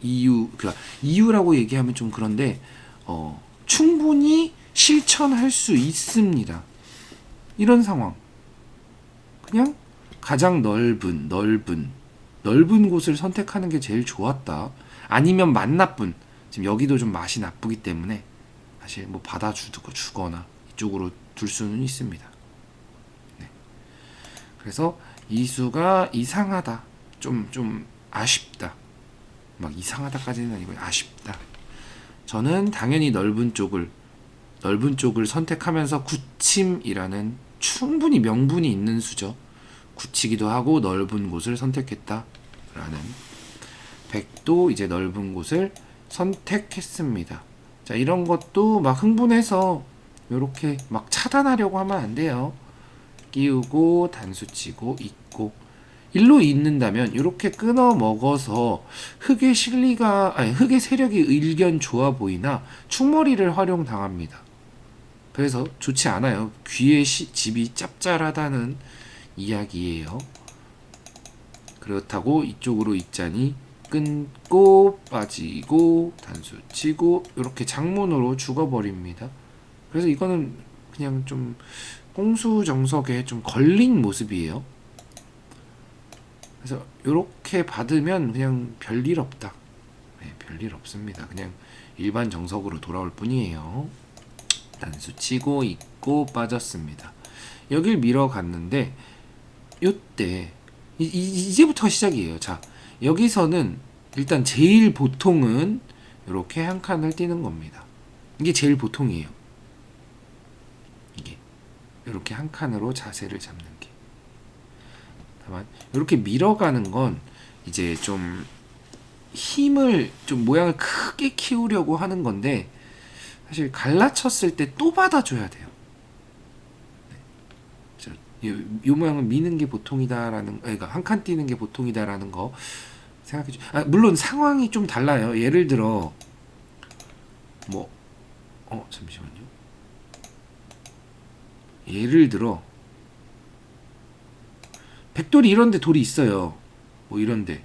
그러니까 이유라고 얘기하면 좀 그런데 충분히 실천할 수 있습니다. 이런 상황. 그냥 가장 넓은 곳을 선택하는 게 제일 좋았다. 아니면 맛 나쁜. 지금 여기도 좀 맛이 나쁘기 때문에 사실 뭐 주거나 이쪽으로 둘 수는 있습니다. 네. 그래서 이수가 이상하다. 좀 아쉽다. 막 이상하다까지는 아니고 아쉽다. 저는 당연히 넓은 쪽을 선택하면서 굳힘이라는 충분히 명분이 있는 수죠. 굳히기도 하고 넓은 곳을 선택했다라는. 백도 이제 넓은 곳을 선택했습니다. 자, 이런 것도 막 흥분해서 이렇게 막 차단하려고 하면 안 돼요. 끼우고 단수 치고 있고 일로 있는다면 이렇게 끊어 먹어서 흙의 세력이 의견 좋아 보이나 충머리를 활용 당합니다. 그래서 좋지 않아요. 귀의 집이 짭짤하다는 이야기예요. 그렇다고 이쪽으로 있자니 끊고 빠지고 단수 치고 이렇게 장문으로 죽어버립니다. 그래서 이거는 그냥 좀 공수정석에 좀 걸린 모습이에요. 그래서 이렇게 받으면 그냥 별일 없다. 네, 별일 없습니다. 그냥 일반 정석으로 돌아올 뿐이에요. 단수 치고 있고 빠졌습니다. 여길 밀어갔는데 요때 이제부터 시작이에요. 자, 여기서는 일단 제일 보통은 이렇게 한 칸을 띄는 겁니다. 이게 제일 보통이에요. 이게 이렇게 한 칸으로 자세를 잡는 게. 다만 이렇게 밀어가는 건 이제 좀 힘을 좀 모양을 크게 키우려고 하는 건데 사실 갈라쳤을 때 또 받아줘야 돼요. 이 모양은 미는 게 보통이다라는, 그러니까 한 칸 띄는 게 보통이다라는 거 생각해 주. 물론 상황이 좀 달라요. 예를 들어 잠시만요. 예를 들어 백돌이 이런데 돌이 있어요. 뭐 이런데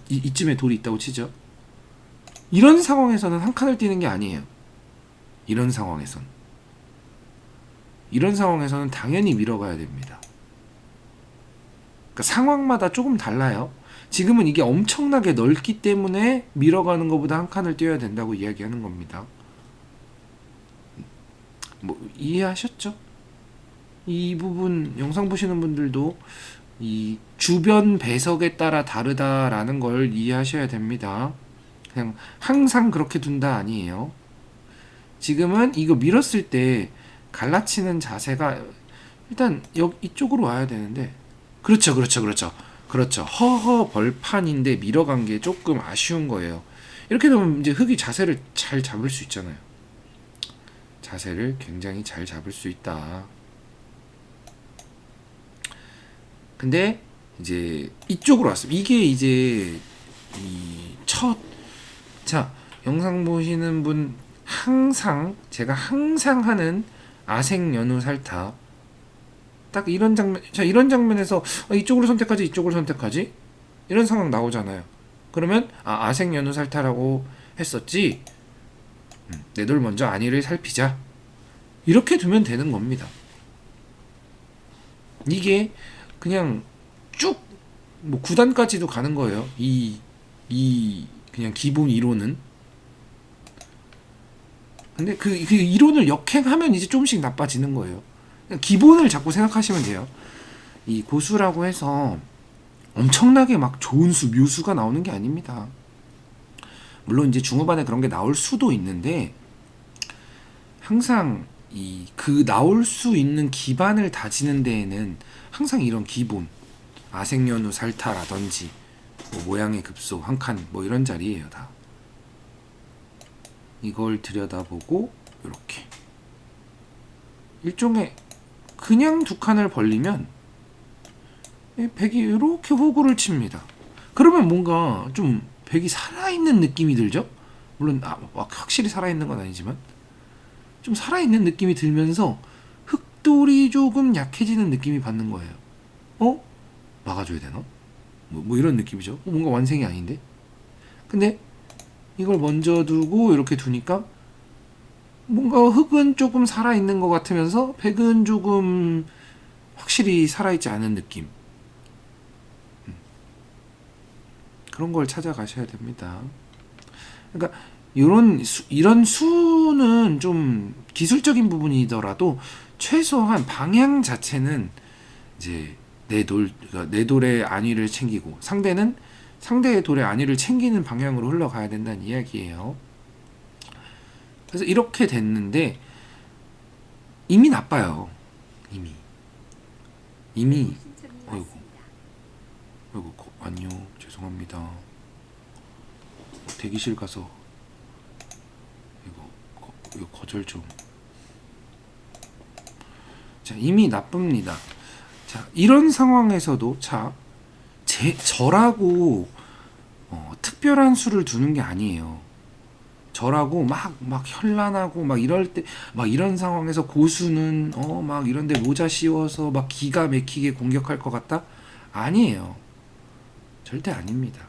이쯤에 돌이 있다고 치죠. 이런 상황에서는 한 칸을 띄는 게 아니에요. 이런 상황에서는 당연히 밀어가야 됩니다. 그러니까 상황마다 조금 달라요. 지금은 이게 엄청나게 넓기 때문에 밀어가는 것보다 한 칸을 띄어야 된다고 이야기하는 겁니다. 뭐 이해하셨죠? 이 부분 영상 보시는 분들도 이 주변 배석에 따라 다르다라는 걸 이해하셔야 됩니다. 그냥 항상 그렇게 둔다 아니에요. 지금은 이거 밀었을 때 갈라치는 자세가 일단 이쪽으로 와야 되는데, 그렇죠. 허허 벌판인데 밀어간 게 조금 아쉬운 거예요. 이렇게 되면 이제 흙이 자세를 잘 잡을 수 있잖아요. 자세를 굉장히 잘 잡을 수 있다. 근데 이제 이쪽으로 왔습니다. 이게 이제 이 첫, 자, 영상 보시는 분 항상 제가 항상 하는 아생 연우 살타 딱 이런 장면, 자, 이런 장면에서 이쪽으로 선택하지 이쪽으로 선택하지 이런 상황 나오잖아요. 그러면 아생 연우 살타라고 했었지. 내 돌 먼저 안위를 살피자. 이렇게 두면 되는 겁니다. 이게 그냥 쭉 뭐 9단까지도 가는 거예요. 이 그냥 기본 이론은. 근데 그 이론을 역행하면 이제 조금씩 나빠지는 거예요. 기본을 자꾸 생각하시면 돼요. 이 고수라고 해서 엄청나게 막 좋은 수, 묘수가 나오는 게 아닙니다. 물론 이제 중후반에 그런 게 나올 수도 있는데 항상 그 나올 수 있는 기반을 다지는 데에는 항상 이런 기본 아생연우 살타라든지 뭐 모양의 급소 한 칸 뭐 이런 자리예요. 다 이걸 들여다보고 이렇게 일종의 그냥 두 칸을 벌리면 백이 이렇게 호구를 칩니다. 그러면 뭔가 좀 백이 살아있는 느낌이 들죠? 물론 확실히 살아있는 건 아니지만 좀 살아있는 느낌이 들면서 흑돌이 조금 약해지는 느낌이 받는 거예요. 막아줘야 되나? 뭐 이런 느낌이죠. 뭔가 완성이 아닌데? 근데 이걸 먼저 두고 이렇게 두니까 뭔가 흑은 조금 살아있는 것 같으면서 백은 조금 확실히 살아있지 않은 느낌. 그런 걸 찾아가셔야 됩니다. 그러니까 이런 수는 좀 기술적인 부분이더라도 최소한 방향 자체는 이제 그러니까 내 돌의 안위를 챙기고 상대는 상대의 돌의 안위를 챙기는 방향으로 흘러가야 된다는 이야기예요. 그래서 이렇게 됐는데 이미 나빠요. 이미 어이구 아니요 죄송합니다. 대기실 가서 이거 거절 좀. 자, 이미 나쁩니다. 자, 이런 상황에서도 저라고 특별한 수를 두는 게 아니에요. 저라고 막 현란하고 막 이럴 때 막 이런 상황에서 고수는 막 이런데 모자 씌워서 막 기가 막히게 공격할 것 같다? 아니에요. 절대 아닙니다.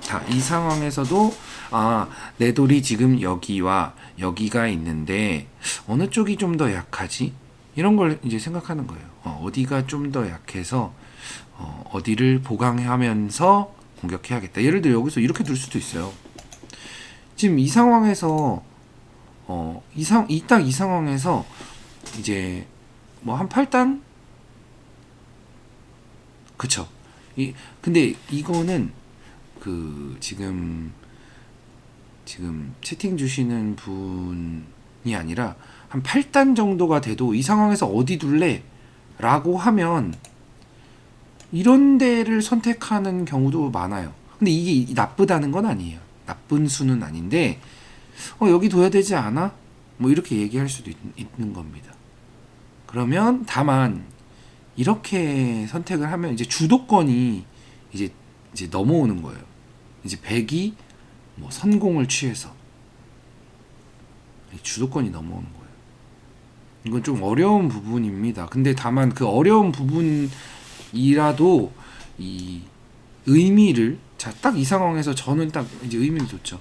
자, 이 상황에서도 내 돌이 지금 여기와 여기가 있는데 어느 쪽이 좀 더 약하지? 이런 걸 이제 생각하는 거예요. 어디가 좀 더 약해서 어디를 보강하면서 공격해야겠다. 예를 들어 여기서 이렇게 둘 수도 있어요. 지금 이 상황에서 딱 이 상황에서 이제 뭐 한 8단? 그쵸. 근데 이거는 지금 채팅 주시는 분이 아니라 한 8단 정도가 돼도 이 상황에서 어디 둘래? 라고 하면 이런 데를 선택하는 경우도 많아요. 근데 이게 나쁘다는 건 아니에요. 나쁜 수는 아닌데 여기 둬야 되지 않아? 뭐 이렇게 얘기할 수도 있는 겁니다. 그러면 다만 이렇게 선택을 하면 이제 주도권이 이제 넘어오는 거예요. 이제 백이 뭐 선공을 취해서 주도권이 넘어오는 거예요. 이건 좀 어려운 부분입니다. 근데 다만 그 어려운 부분이라도 이 의미를 딱 이 상황에서 저는 딱 이제 의미를 뒀죠.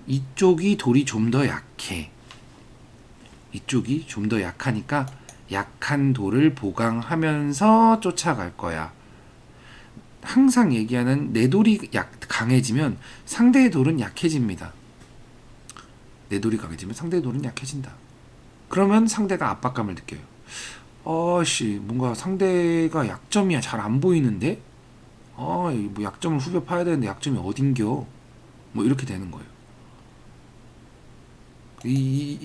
이쪽이 돌이 좀 더 약해. 이쪽이 좀 더 약하니까 약한 돌을 보강하면서 쫓아갈 거야. 항상 얘기하는 내 돌이 강해지면 상대의 돌은 약해집니다. 내 돌이 강해지면 상대의 돌은 약해진다. 그러면 상대가 압박감을 느껴요. 뭔가 상대가 약점이 잘 안 보이는데? 뭐 약점을 후벼 파야 되는데 약점이 어딘겨? 뭐 이렇게 되는 거예요.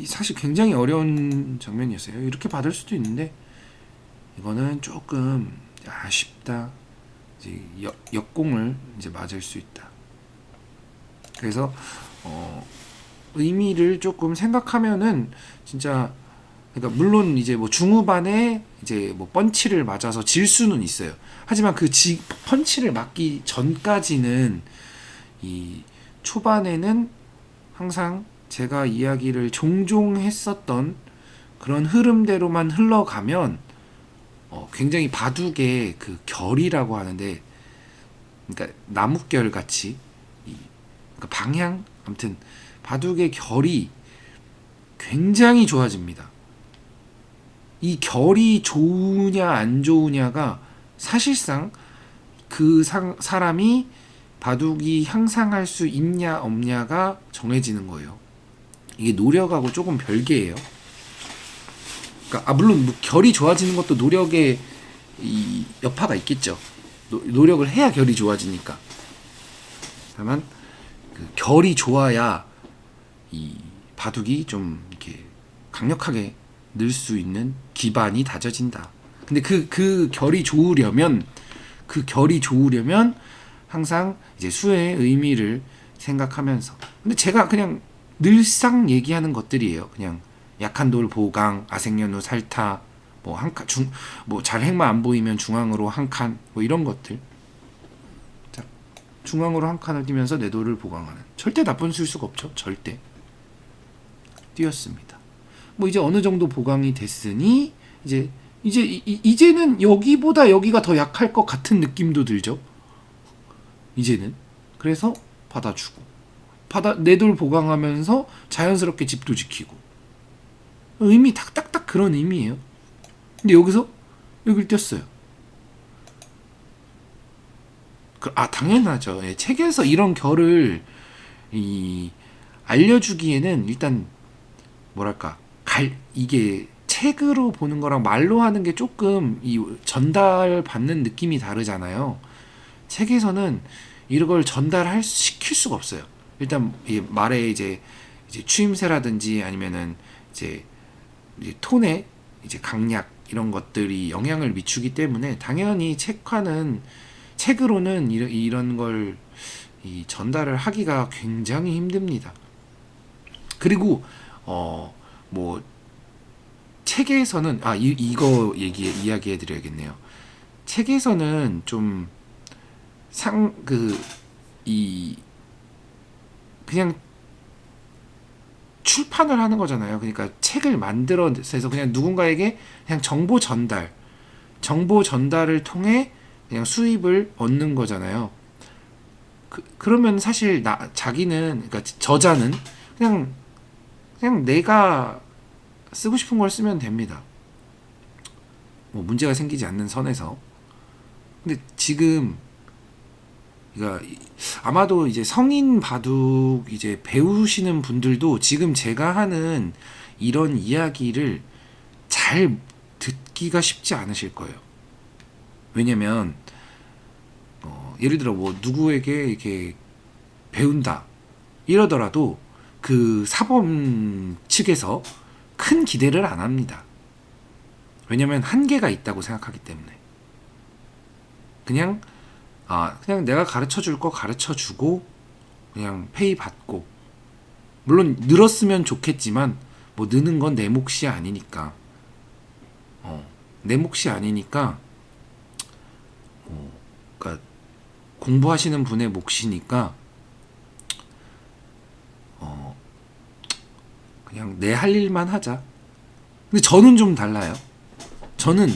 사실 굉장히 어려운 장면이었어요. 이렇게 받을 수도 있는데 이거는 조금 아쉽다. 이제 역공을 이제 맞을 수 있다. 그래서 의미를 조금 생각하면은 진짜 그러니까 물론 이제 뭐 중후반에 이제 뭐 펀치를 맞아서 질 수는 있어요. 하지만 그 펀치를 맞기 전까지는 이 초반에는 항상 제가 이야기를 종종 했었던 그런 흐름대로만 흘러가면 굉장히 바둑의 그 결이라고 하는데, 그러니까 나뭇결 같이 그러니까 방향, 아무튼 바둑의 결이 굉장히 좋아집니다. 이 결이 좋으냐 안 좋으냐가 사실상 그 사람이 바둑이 향상할 수 있냐 없냐가 정해지는 거예요. 이게 노력하고 조금 별개예요. 그러니까 물론 뭐 결이 좋아지는 것도 노력의 이 여파가 있겠죠. 노력을 해야 결이 좋아지니까. 다만 그 결이 좋아야 이 바둑이 좀 이렇게 강력하게 늘 수 있는 기반이 다져진다. 근데 그 결이 좋으려면 항상 이제 수의 의미를 생각하면서. 근데 제가 그냥 늘상 얘기하는 것들이에요. 그냥 약한 돌 보강, 아생연우 살타, 뭐 한 칸, 뭐 잘행만 안 보이면 중앙으로 한 칸, 뭐 이런 것들. 자, 중앙으로 한 칸을 띄면서 내 돌을 보강하는. 절대 나쁜 수일 수가 없죠. 절대. 띄었습니다. 뭐 이제 어느 정도 보강이 됐으니 이제는 여기보다 여기가 더 약할 것 같은 느낌도 들죠. 이제는. 그래서 받아주고 내 돌 보강하면서 자연스럽게 집도 지키고. 의미 딱딱딱 그런 의미예요. 근데 여기서 여길 띄었어요. 당연하죠. 예, 책에서 이런 결을 알려주기에는 일단 뭐랄까 이게 책으로 보는 거랑 말로 하는 게 조금 전달 받는 느낌이 다르잖아요. 책에서는 이런 걸 시킬 수가 없어요. 일단 말에 이제 추임새라든지 아니면은 이제 톤에 이제 강약 이런 것들이 영향을 미치기 때문에 당연히 책으로는 이런 걸 전달을 하기가 굉장히 힘듭니다. 그리고 뭐 책에서는 이거 이야기해 드려야겠네요. 책에서는 좀 그냥 출판을 하는 거잖아요. 그러니까 책을 만들어서 그냥 누군가에게 그냥 정보 전달을 통해 그냥 수입을 얻는 거잖아요. 그러면 사실 자기는, 그러니까 저자는 그냥 내가 쓰고 싶은 걸 쓰면 됩니다. 뭐 문제가 생기지 않는 선에서. 근데 지금 그러니까 아마도 이제 성인 바둑 이제 배우시는 분들도 지금 제가 하는 이런 이야기를 잘 듣기가 쉽지 않으실 거예요. 왜냐면 예를 들어 뭐 누구에게 이렇게 배운다 이러더라도 그 사범 측에서 큰 기대를 안 합니다. 왜냐면 한계가 있다고 생각하기 때문에. 그냥 내가 가르쳐 줄 거 가르쳐 주고 그냥 페이 받고, 물론 늘었으면 좋겠지만 뭐 느는 건 내 몫이 아니니까 그러니까 공부하시는 분의 몫이니까 그냥 내 할 일만 하자. 근데 저는 좀 달라요. 저는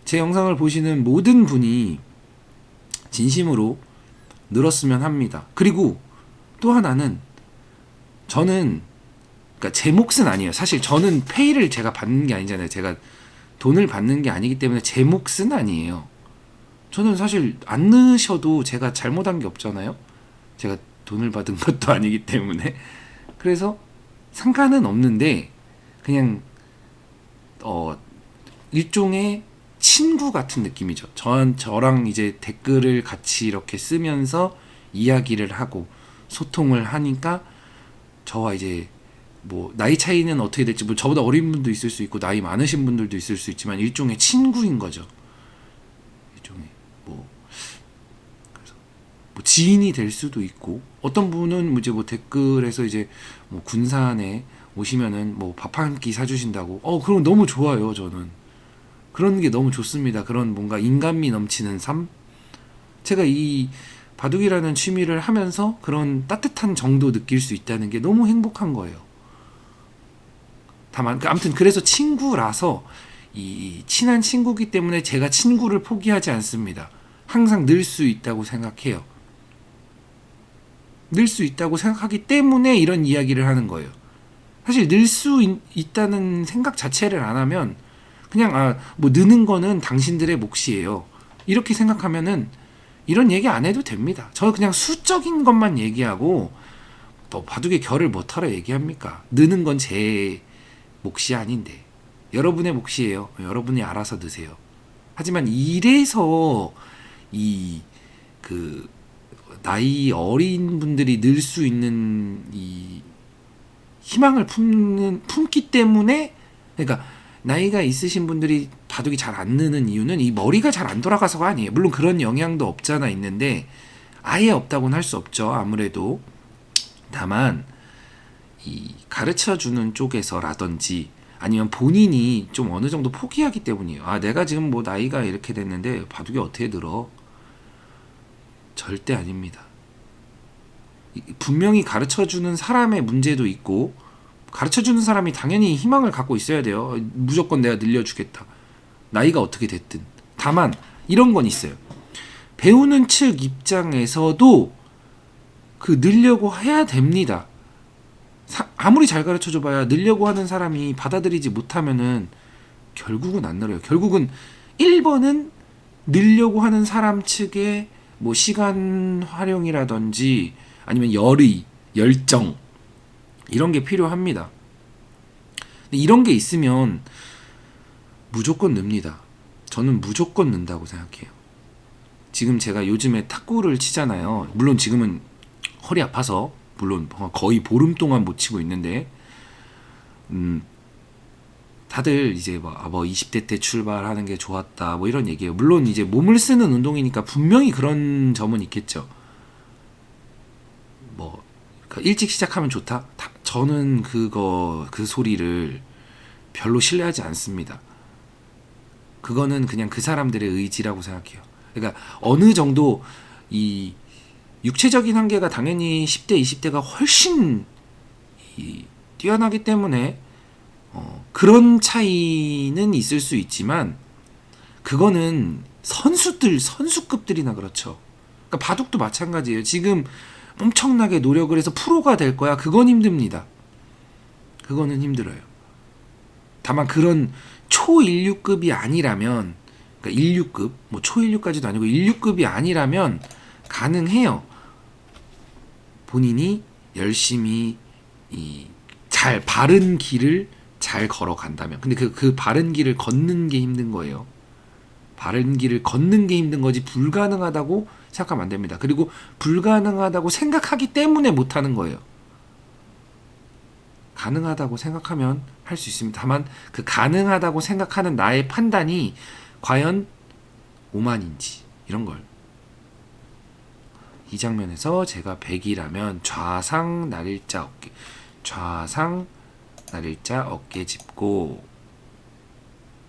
제 영상을 보시는 모든 분이 진심으로 늘었으면 합니다. 그리고 또 하나는 저는 그러니까 제 몫은 아니에요. 사실 저는 페이를 제가 받는 게 아니잖아요. 제가 돈을 받는 게 아니기 때문에 제 몫은 아니에요. 저는 사실 안 넣으셔도 제가 잘못한 게 없잖아요. 제가 돈을 받은 것도 아니기 때문에. 그래서 상관은 없는데 그냥 일종의 친구 같은 느낌이죠. 저랑 이제 댓글을 같이 이렇게 쓰면서 이야기를 하고 소통을 하니까 저와 이제 뭐 나이 차이는 어떻게 될지, 뭐 저보다 어린 분도 있을 수 있고 나이 많으신 분들도 있을 수 있지만 일종의 친구인 거죠. 일종의 그래서 지인이 될 수도 있고, 어떤 분은 이제 뭐 댓글에서 이제 뭐 군산에 오시면은 뭐 밥 한 끼 사주신다고. 그럼 너무 좋아요, 저는. 그런 게 너무 좋습니다. 그런 뭔가 인간미 넘치는 삶. 제가 이 바둑이라는 취미를 하면서 그런 따뜻한 정도 느낄 수 있다는 게 너무 행복한 거예요. 다만 아무튼 그래서 친구라서 이 친한 친구기 때문에 제가 친구를 포기하지 않습니다. 항상 늘 수 있다고 생각해요. 늘 수 있다고 생각하기 때문에 이런 이야기를 하는 거예요. 사실 늘 수 있다는 생각 자체를 안 하면 그냥 뭐 느는 거는 당신들의 몫이에요. 이렇게 생각하면은 이런 얘기 안 해도 됩니다. 저 그냥 수적인 것만 얘기하고 또 바둑의 결을 뭐하러 얘기합니까? 느는 건 제 몫이 아닌데 여러분의 몫이에요. 여러분이 알아서 느세요. 하지만 이래서 이 그 나이 어린 분들이 늘 수 있는 이 희망을 품기 때문에, 그러니까 나이가 있으신 분들이 바둑이 잘 안 느는 이유는 이 머리가 잘 안 돌아가서가 아니에요. 물론 그런 영향도 없잖아 있는데 아예 없다고는 할 수 없죠. 아무래도 다만 이 가르쳐주는 쪽에서라든지 아니면 본인이 좀 어느 정도 포기하기 때문이에요. 내가 지금 뭐 나이가 이렇게 됐는데 바둑이 어떻게 늘어? 절대 아닙니다. 분명히 가르쳐주는 사람의 문제도 있고 가르쳐주는 사람이 당연히 희망을 갖고 있어야 돼요. 무조건 내가 늘려주겠다. 나이가 어떻게 됐든. 다만 이런 건 있어요. 배우는 측 입장에서도 그 늘려고 해야 됩니다. 아무리 잘 가르쳐줘봐야 늘려고 하는 사람이 받아들이지 못하면은 결국은 안 늘어요. 결국은 1번은 늘려고 하는 사람 측의 뭐 시간 활용이라든지 아니면 열정 이런 게 필요합니다. 근데 이런 게 있으면 무조건 늡니다. 저는 무조건 는다고 생각해요. 지금 제가 요즘에 탁구를 치잖아요. 물론 지금은 허리 아파서 물론 거의 보름 동안 못 치고 있는데 다들 이제 뭐 20대 때 출발하는 게 좋았다 뭐 이런 얘기예요. 물론 이제 몸을 쓰는 운동이니까 분명히 그런 점은 있겠죠. 뭐 일찍 시작하면 좋다? 저는 그 소리를 별로 신뢰하지 않습니다. 그거는 그냥 그 사람들의 의지라고 생각해요. 그러니까 어느 정도 이 육체적인 한계가 당연히 10대, 20대가 훨씬 뛰어나기 때문에 그런 차이는 있을 수 있지만 그거는 선수급들이나 그렇죠. 그러니까 바둑도 마찬가지예요. 지금 엄청나게 노력을 해서 프로가 될 거야. 그건 힘듭니다. 그거는 힘들어요. 다만 그런 초1류급이 아니라면, 그러니까 1류급, 뭐 초1류까지도 아니고 1류급이 아니라면 가능해요. 본인이 열심히 잘 바른 길을 잘 걸어간다면. 근데 그 바른 길을 걷는 게 힘든 거예요. 바른 길을 걷는 게 힘든 거지 불가능하다고 생각하면 안 됩니다. 그리고 불가능하다고 생각하기 때문에 못하는 거예요. 가능하다고 생각하면 할 수 있습니다. 다만 그 가능하다고 생각하는 나의 판단이 과연 오만인지 이런 걸. 이 장면에서 제가 100이라면 좌상 날일자 어깨, 좌상 날일자 어깨 짚고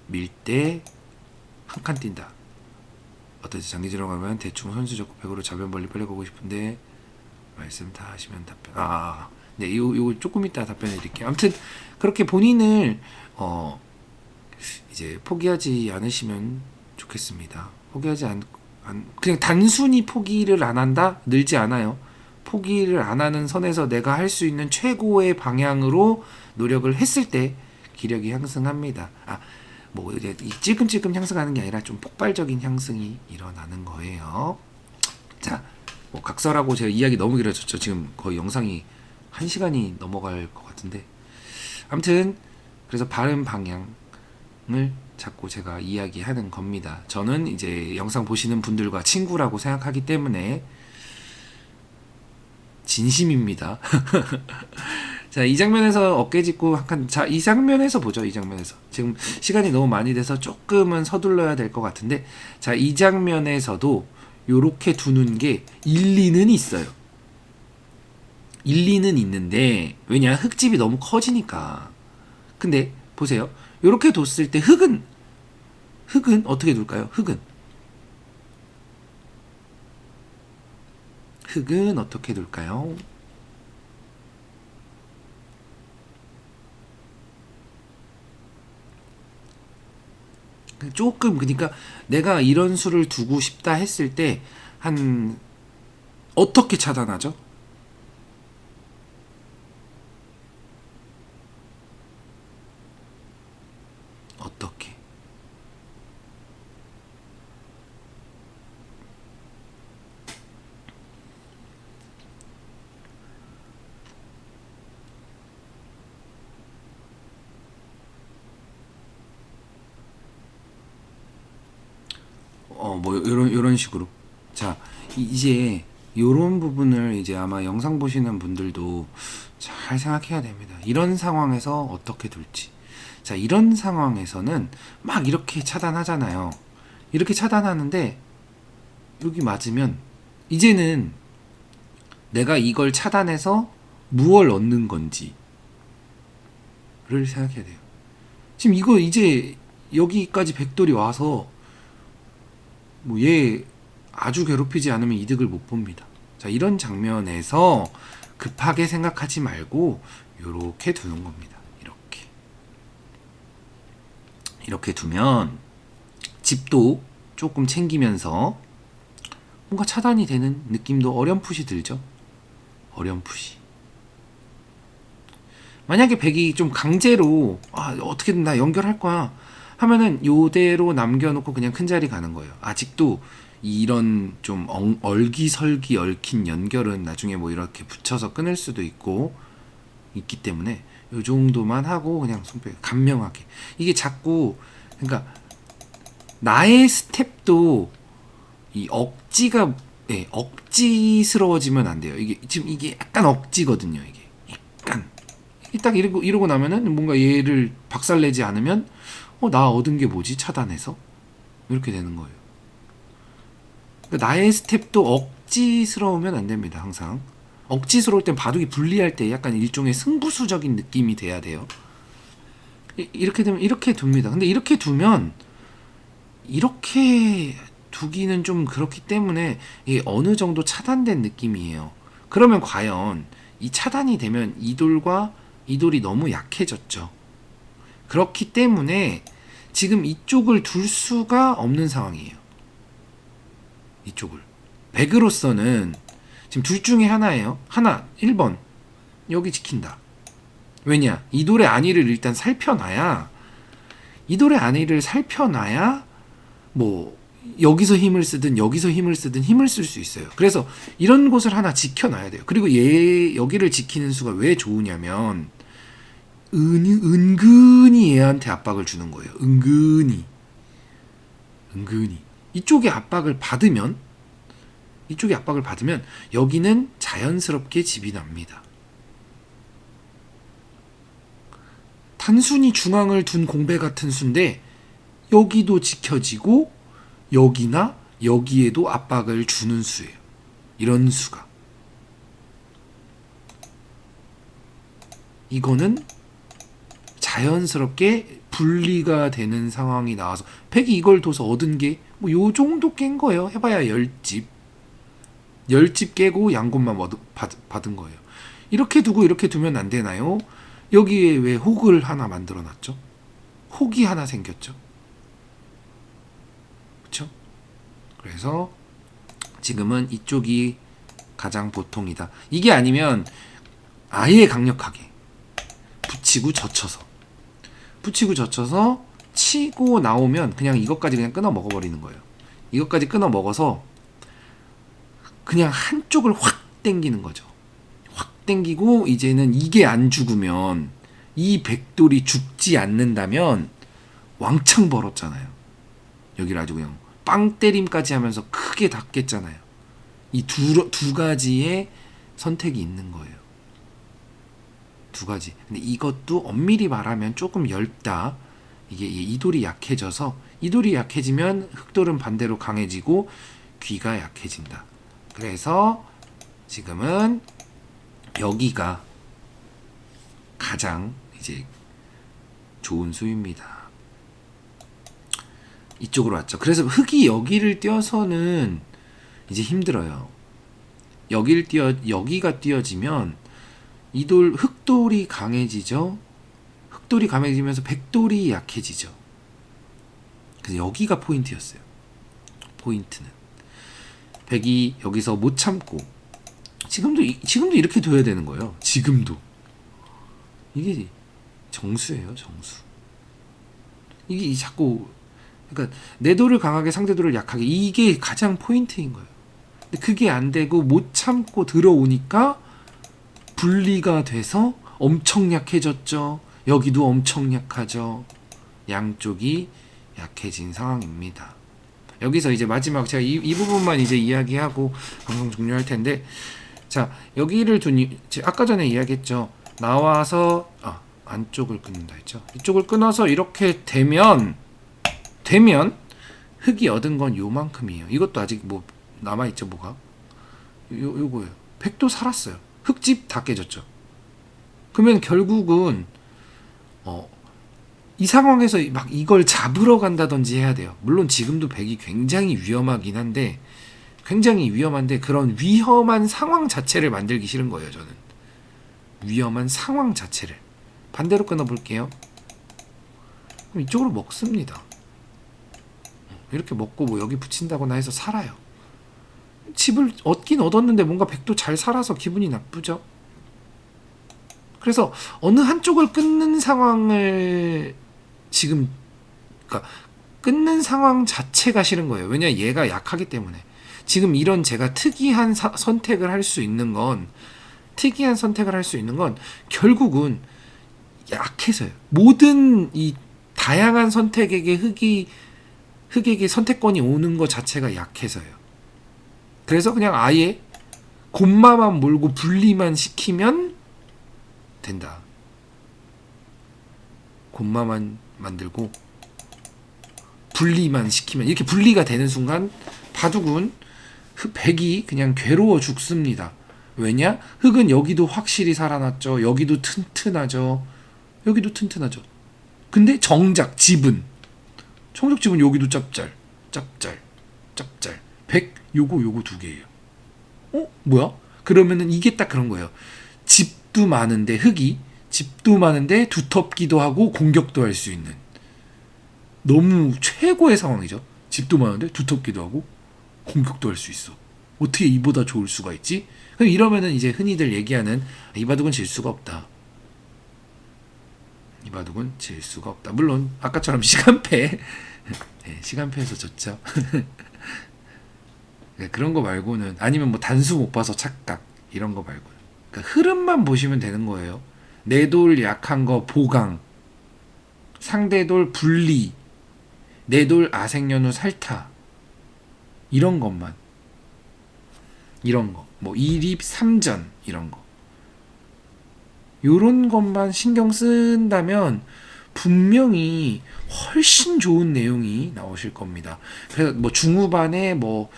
밀 때 한 칸 뛴다. 어떠지? 장기지로 가면 대충 선수 잡고 100으로 좌변 멀리 빨리 가고 싶은데 말씀 다 하시면 답변. 네, 요거 조금 이따 답변해 드릴게요. 아무튼 그렇게 본인을 이제 포기하지 않으시면 좋겠습니다. 포기하지 그냥 단순히 포기를 안 한다? 늘지 않아요. 포기를 안 하는 선에서 내가 할 수 있는 최고의 방향으로 노력을 했을 때 기력이 향상합니다. 뭐 이제 찔끔찔끔 향상하는 게 아니라 좀 폭발적인 향상이 일어나는 거예요. 자, 뭐 각설하고 제가 이야기 너무 길어졌죠. 지금 거의 영상이 1시간이 넘어갈 것 같은데. 아무튼 그래서 바른 방향을 자꾸 제가 이야기하는 겁니다. 저는 이제 영상 보시는 분들과 친구라고 생각하기 때문에 진심입니다. 자, 이 장면에서 어깨 짚고 한 칸. 자, 이 장면에서 보죠. 이 장면에서. 지금 시간이 너무 많이 돼서 조금은 서둘러야 될 것 같은데, 자, 이 장면에서도 요렇게 두는 게 일리는 있어요. 일리는 있는데 왜냐 흙집이 너무 커지니까. 근데 보세요. 이렇게 뒀을 때 흙은 어떻게 둘까요? 흙은 어떻게 둘까요? 조금 그러니까 내가 이런 수를 두고 싶다 했을 때 한 어떻게 차단하죠? 어떻게? 뭐 요런 식으로. 자, 이제 요런 부분을 이제 아마 영상 보시는 분들도 잘 생각해야 됩니다. 이런 상황에서 어떻게 둘지. 자, 이런 상황에서는 막 이렇게 차단하잖아요. 이렇게 차단하는데 여기 맞으면 이제는 내가 이걸 차단해서 무엇을 얻는 건지를 생각해야 돼요. 지금 이거 이제 여기까지 백돌이 와서 뭐 얘 아주 괴롭히지 않으면 이득을 못 봅니다. 자, 이런 장면에서 급하게 생각하지 말고 이렇게 두는 겁니다. 이렇게 두면 집도 조금 챙기면서 뭔가 차단이 되는 느낌도 어렴풋이 들죠. 어렴풋이. 만약에 백이 좀 강제로 어떻게든 나 연결할 거야 하면은 요대로 남겨놓고 그냥 큰 자리 가는 거예요. 아직도 이런 좀 얼기설기 얽힌 연결은 나중에 뭐 이렇게 붙여서 끊을 수도 있기 때문에 요 정도만 하고 그냥 손뼉 간명하게. 이게 자꾸 그러니까 나의 스텝도 이 억지가 억지스러워지면 안 돼요. 이게 지금 이게 약간 억지거든요. 이게 약간 딱 이러고 나면은 뭔가 얘를 박살내지 않으면 나 얻은 게 뭐지? 차단해서 이렇게 되는 거예요. 그러니까 나의 스텝도 억지스러우면 안 됩니다. 항상 억지스러울 땐 바둑이 불리할 때 약간 일종의 승부수적인 느낌이 돼야 돼요. 이렇게 되면 이렇게 둡니다. 근데 이렇게 두면 이렇게 두기는 좀 그렇기 때문에 이게 어느 정도 차단된 느낌이에요. 그러면 과연 이 차단이 되면 이 돌과 이 돌이 너무 약해졌죠. 그렇기 때문에 지금 이쪽을 둘 수가 없는 상황이에요. 이쪽을. 백으로서는 지금 둘 중에 하나예요. 하나, 1번. 여기 지킨다. 왜냐? 이 돌의 안위를 일단 살펴놔야 뭐 여기서 힘을 쓰든 여기서 힘을 쓰든 힘을 쓸 수 있어요. 그래서 이런 곳을 하나 지켜놔야 돼요. 그리고 여기를 지키는 수가 왜 좋으냐면 은근히 얘한테 압박을 주는 거예요. 은근히 이쪽에 압박을 받으면 여기는 자연스럽게 집이 납니다. 단순히 중앙을 둔 공배 같은 수인데 여기도 지켜지고 여기나 여기에도 압박을 주는 수예요. 이런 수가. 이거는 자연스럽게 분리가 되는 상황이 나와서 백이 이걸 둬서 얻은 게 뭐 요 정도 깬 거예요. 해봐야 10집 깨고 양곳만 받은 거예요. 이렇게 두고 이렇게 두면 안 되나요? 여기에 왜 혹을 하나 만들어 놨죠? 혹이 하나 생겼죠. 그렇죠? 그래서 지금은 이쪽이 가장 보통이다. 이게 아니면 아예 강력하게 붙이고 젖혀서 치고 나오면 그냥 이것까지 그냥 끊어 먹어버리는 거예요. 이것까지 끊어 먹어서 그냥 한쪽을 확 당기는 거죠. 확 당기고 이제는 이게 안 죽으면 이 백돌이 죽지 않는다면 왕창 벌었잖아요. 여기를 아주 그냥 빵 때림까지 하면서 크게 닫겠잖아요. 이 두 가지의 선택이 있는 거예요. 두 가지. 근데 이것도 엄밀히 말하면 조금 얇다. 이게 이 돌이 약해져서 이 돌이 약해지면 흑돌은 반대로 강해지고 귀가 약해진다. 그래서 지금은 여기가 가장 이제 좋은 수입니다. 이쪽으로 왔죠. 그래서 흙이 여기를 띄어서는 이제 힘들어요. 여기가 띄어지면 흑돌이 강해지죠. 흑돌이 강해지면서 백돌이 약해지죠. 그래서 여기가 포인트였어요. 포인트는 백이 여기서 못 참고 지금도 이렇게 둬야 되는 거예요. 지금도 이게 정수예요. 정수. 이게 자꾸 그러니까 내 돌을 강하게 상대 돌을 약하게 이게 가장 포인트인 거예요. 근데 그게 안 되고 못 참고 들어오니까 분리가 돼서 엄청 약해졌죠. 여기도 엄청 약하죠. 양쪽이 약해진 상황입니다. 여기서 이제 마지막 제가 이 부분만 이제 이야기하고 방송 종료할 텐데, 자 여기를 아까 전에 이야기했죠. 나와서 안쪽을 끊는다 했죠. 이쪽을 끊어서 이렇게 되면 흙이 얻은 건 요만큼이에요. 이것도 아직 뭐 남아있죠. 뭐가 요거예요. 백도 살았어요. 흙집 다 깨졌죠. 그러면 결국은 이 상황에서 막 이걸 잡으러 간다든지 해야 돼요. 물론 지금도 백이 굉장히 위험한데 그런 위험한 상황 자체를 만들기 싫은 거예요. 저는 위험한 상황 자체를 반대로 끊어볼게요. 그럼 이쪽으로 먹습니다. 이렇게 먹고 뭐 여기 붙인다거나 해서 살아요. 집을 얻긴 얻었는데 뭔가 백도 잘 살아서 기분이 나쁘죠. 그래서 어느 한쪽을 끊는 상황을 지금 그러니까 끊는 상황 자체가 싫은 거예요. 왜냐 얘가 약하기 때문에. 지금 이런 제가 특이한 선택을 할 수 있는 건 결국은 약해서요. 모든 이 다양한 선택에게 흙에게 선택권이 오는 것 자체가 약해서요. 그래서 그냥 아예 곰마만 몰고 분리만 시키면 된다. 곰마만 만들고 분리만 시키면 이렇게 분리가 되는 순간 바둑은 백이 그냥 괴로워 죽습니다. 왜냐? 흙은 여기도 확실히 살아났죠. 여기도 튼튼하죠. 근데 정작 집은 여기도 짭짤. 백 요거 두 개예요. 뭐야? 그러면은 이게 딱 그런 거예요. 집도 많은데 두텁기도 하고 공격도 할 수 있는 너무 최고의 상황이죠. 집도 많은데 두텁기도 하고 공격도 할 수 있어. 어떻게 이보다 좋을 수가 있지? 그럼 이러면은 이제 흔히들 얘기하는 이 바둑은 질 수가 없다. 물론 아까처럼 시간패 시간패에서 졌죠. 그런 거 말고는 아니면 뭐 단수 못 봐서 착각 이런 거 말고는 그러니까 흐름만 보시면 되는 거예요. 내 돌 약한 거 보강, 상대 돌 분리, 내 돌 아생연우 살타 이런 것만 뭐 2립 3전 이런 거 요런 것만 신경 쓴다면 분명히 훨씬 좋은 내용이 나오실 겁니다. 그래서 뭐 중후반에 뭐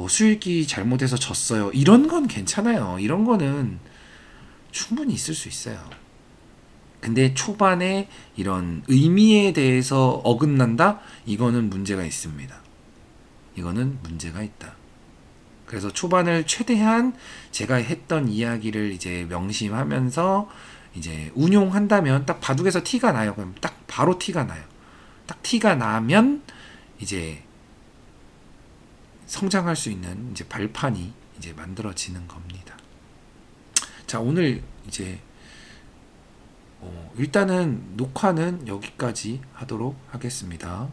수익이 잘못해서 졌어요. 이런 건 괜찮아요. 이런 거는 충분히 있을 수 있어요. 근데 초반에 이런 의미에 대해서 어긋난다? 이거는 문제가 있습니다. 이거는 문제가 있다. 그래서 초반을 최대한 제가 했던 이야기를 이제 명심하면서 이제 운용한다면 딱 바둑에서 티가 나요. 그럼 딱 바로 티가 나요. 딱 티가 나면 이제 성장할 수 있는 이제 발판이 이제 만들어지는 겁니다. 자, 오늘 이제 일단은 녹화는 여기까지 하도록 하겠습니다.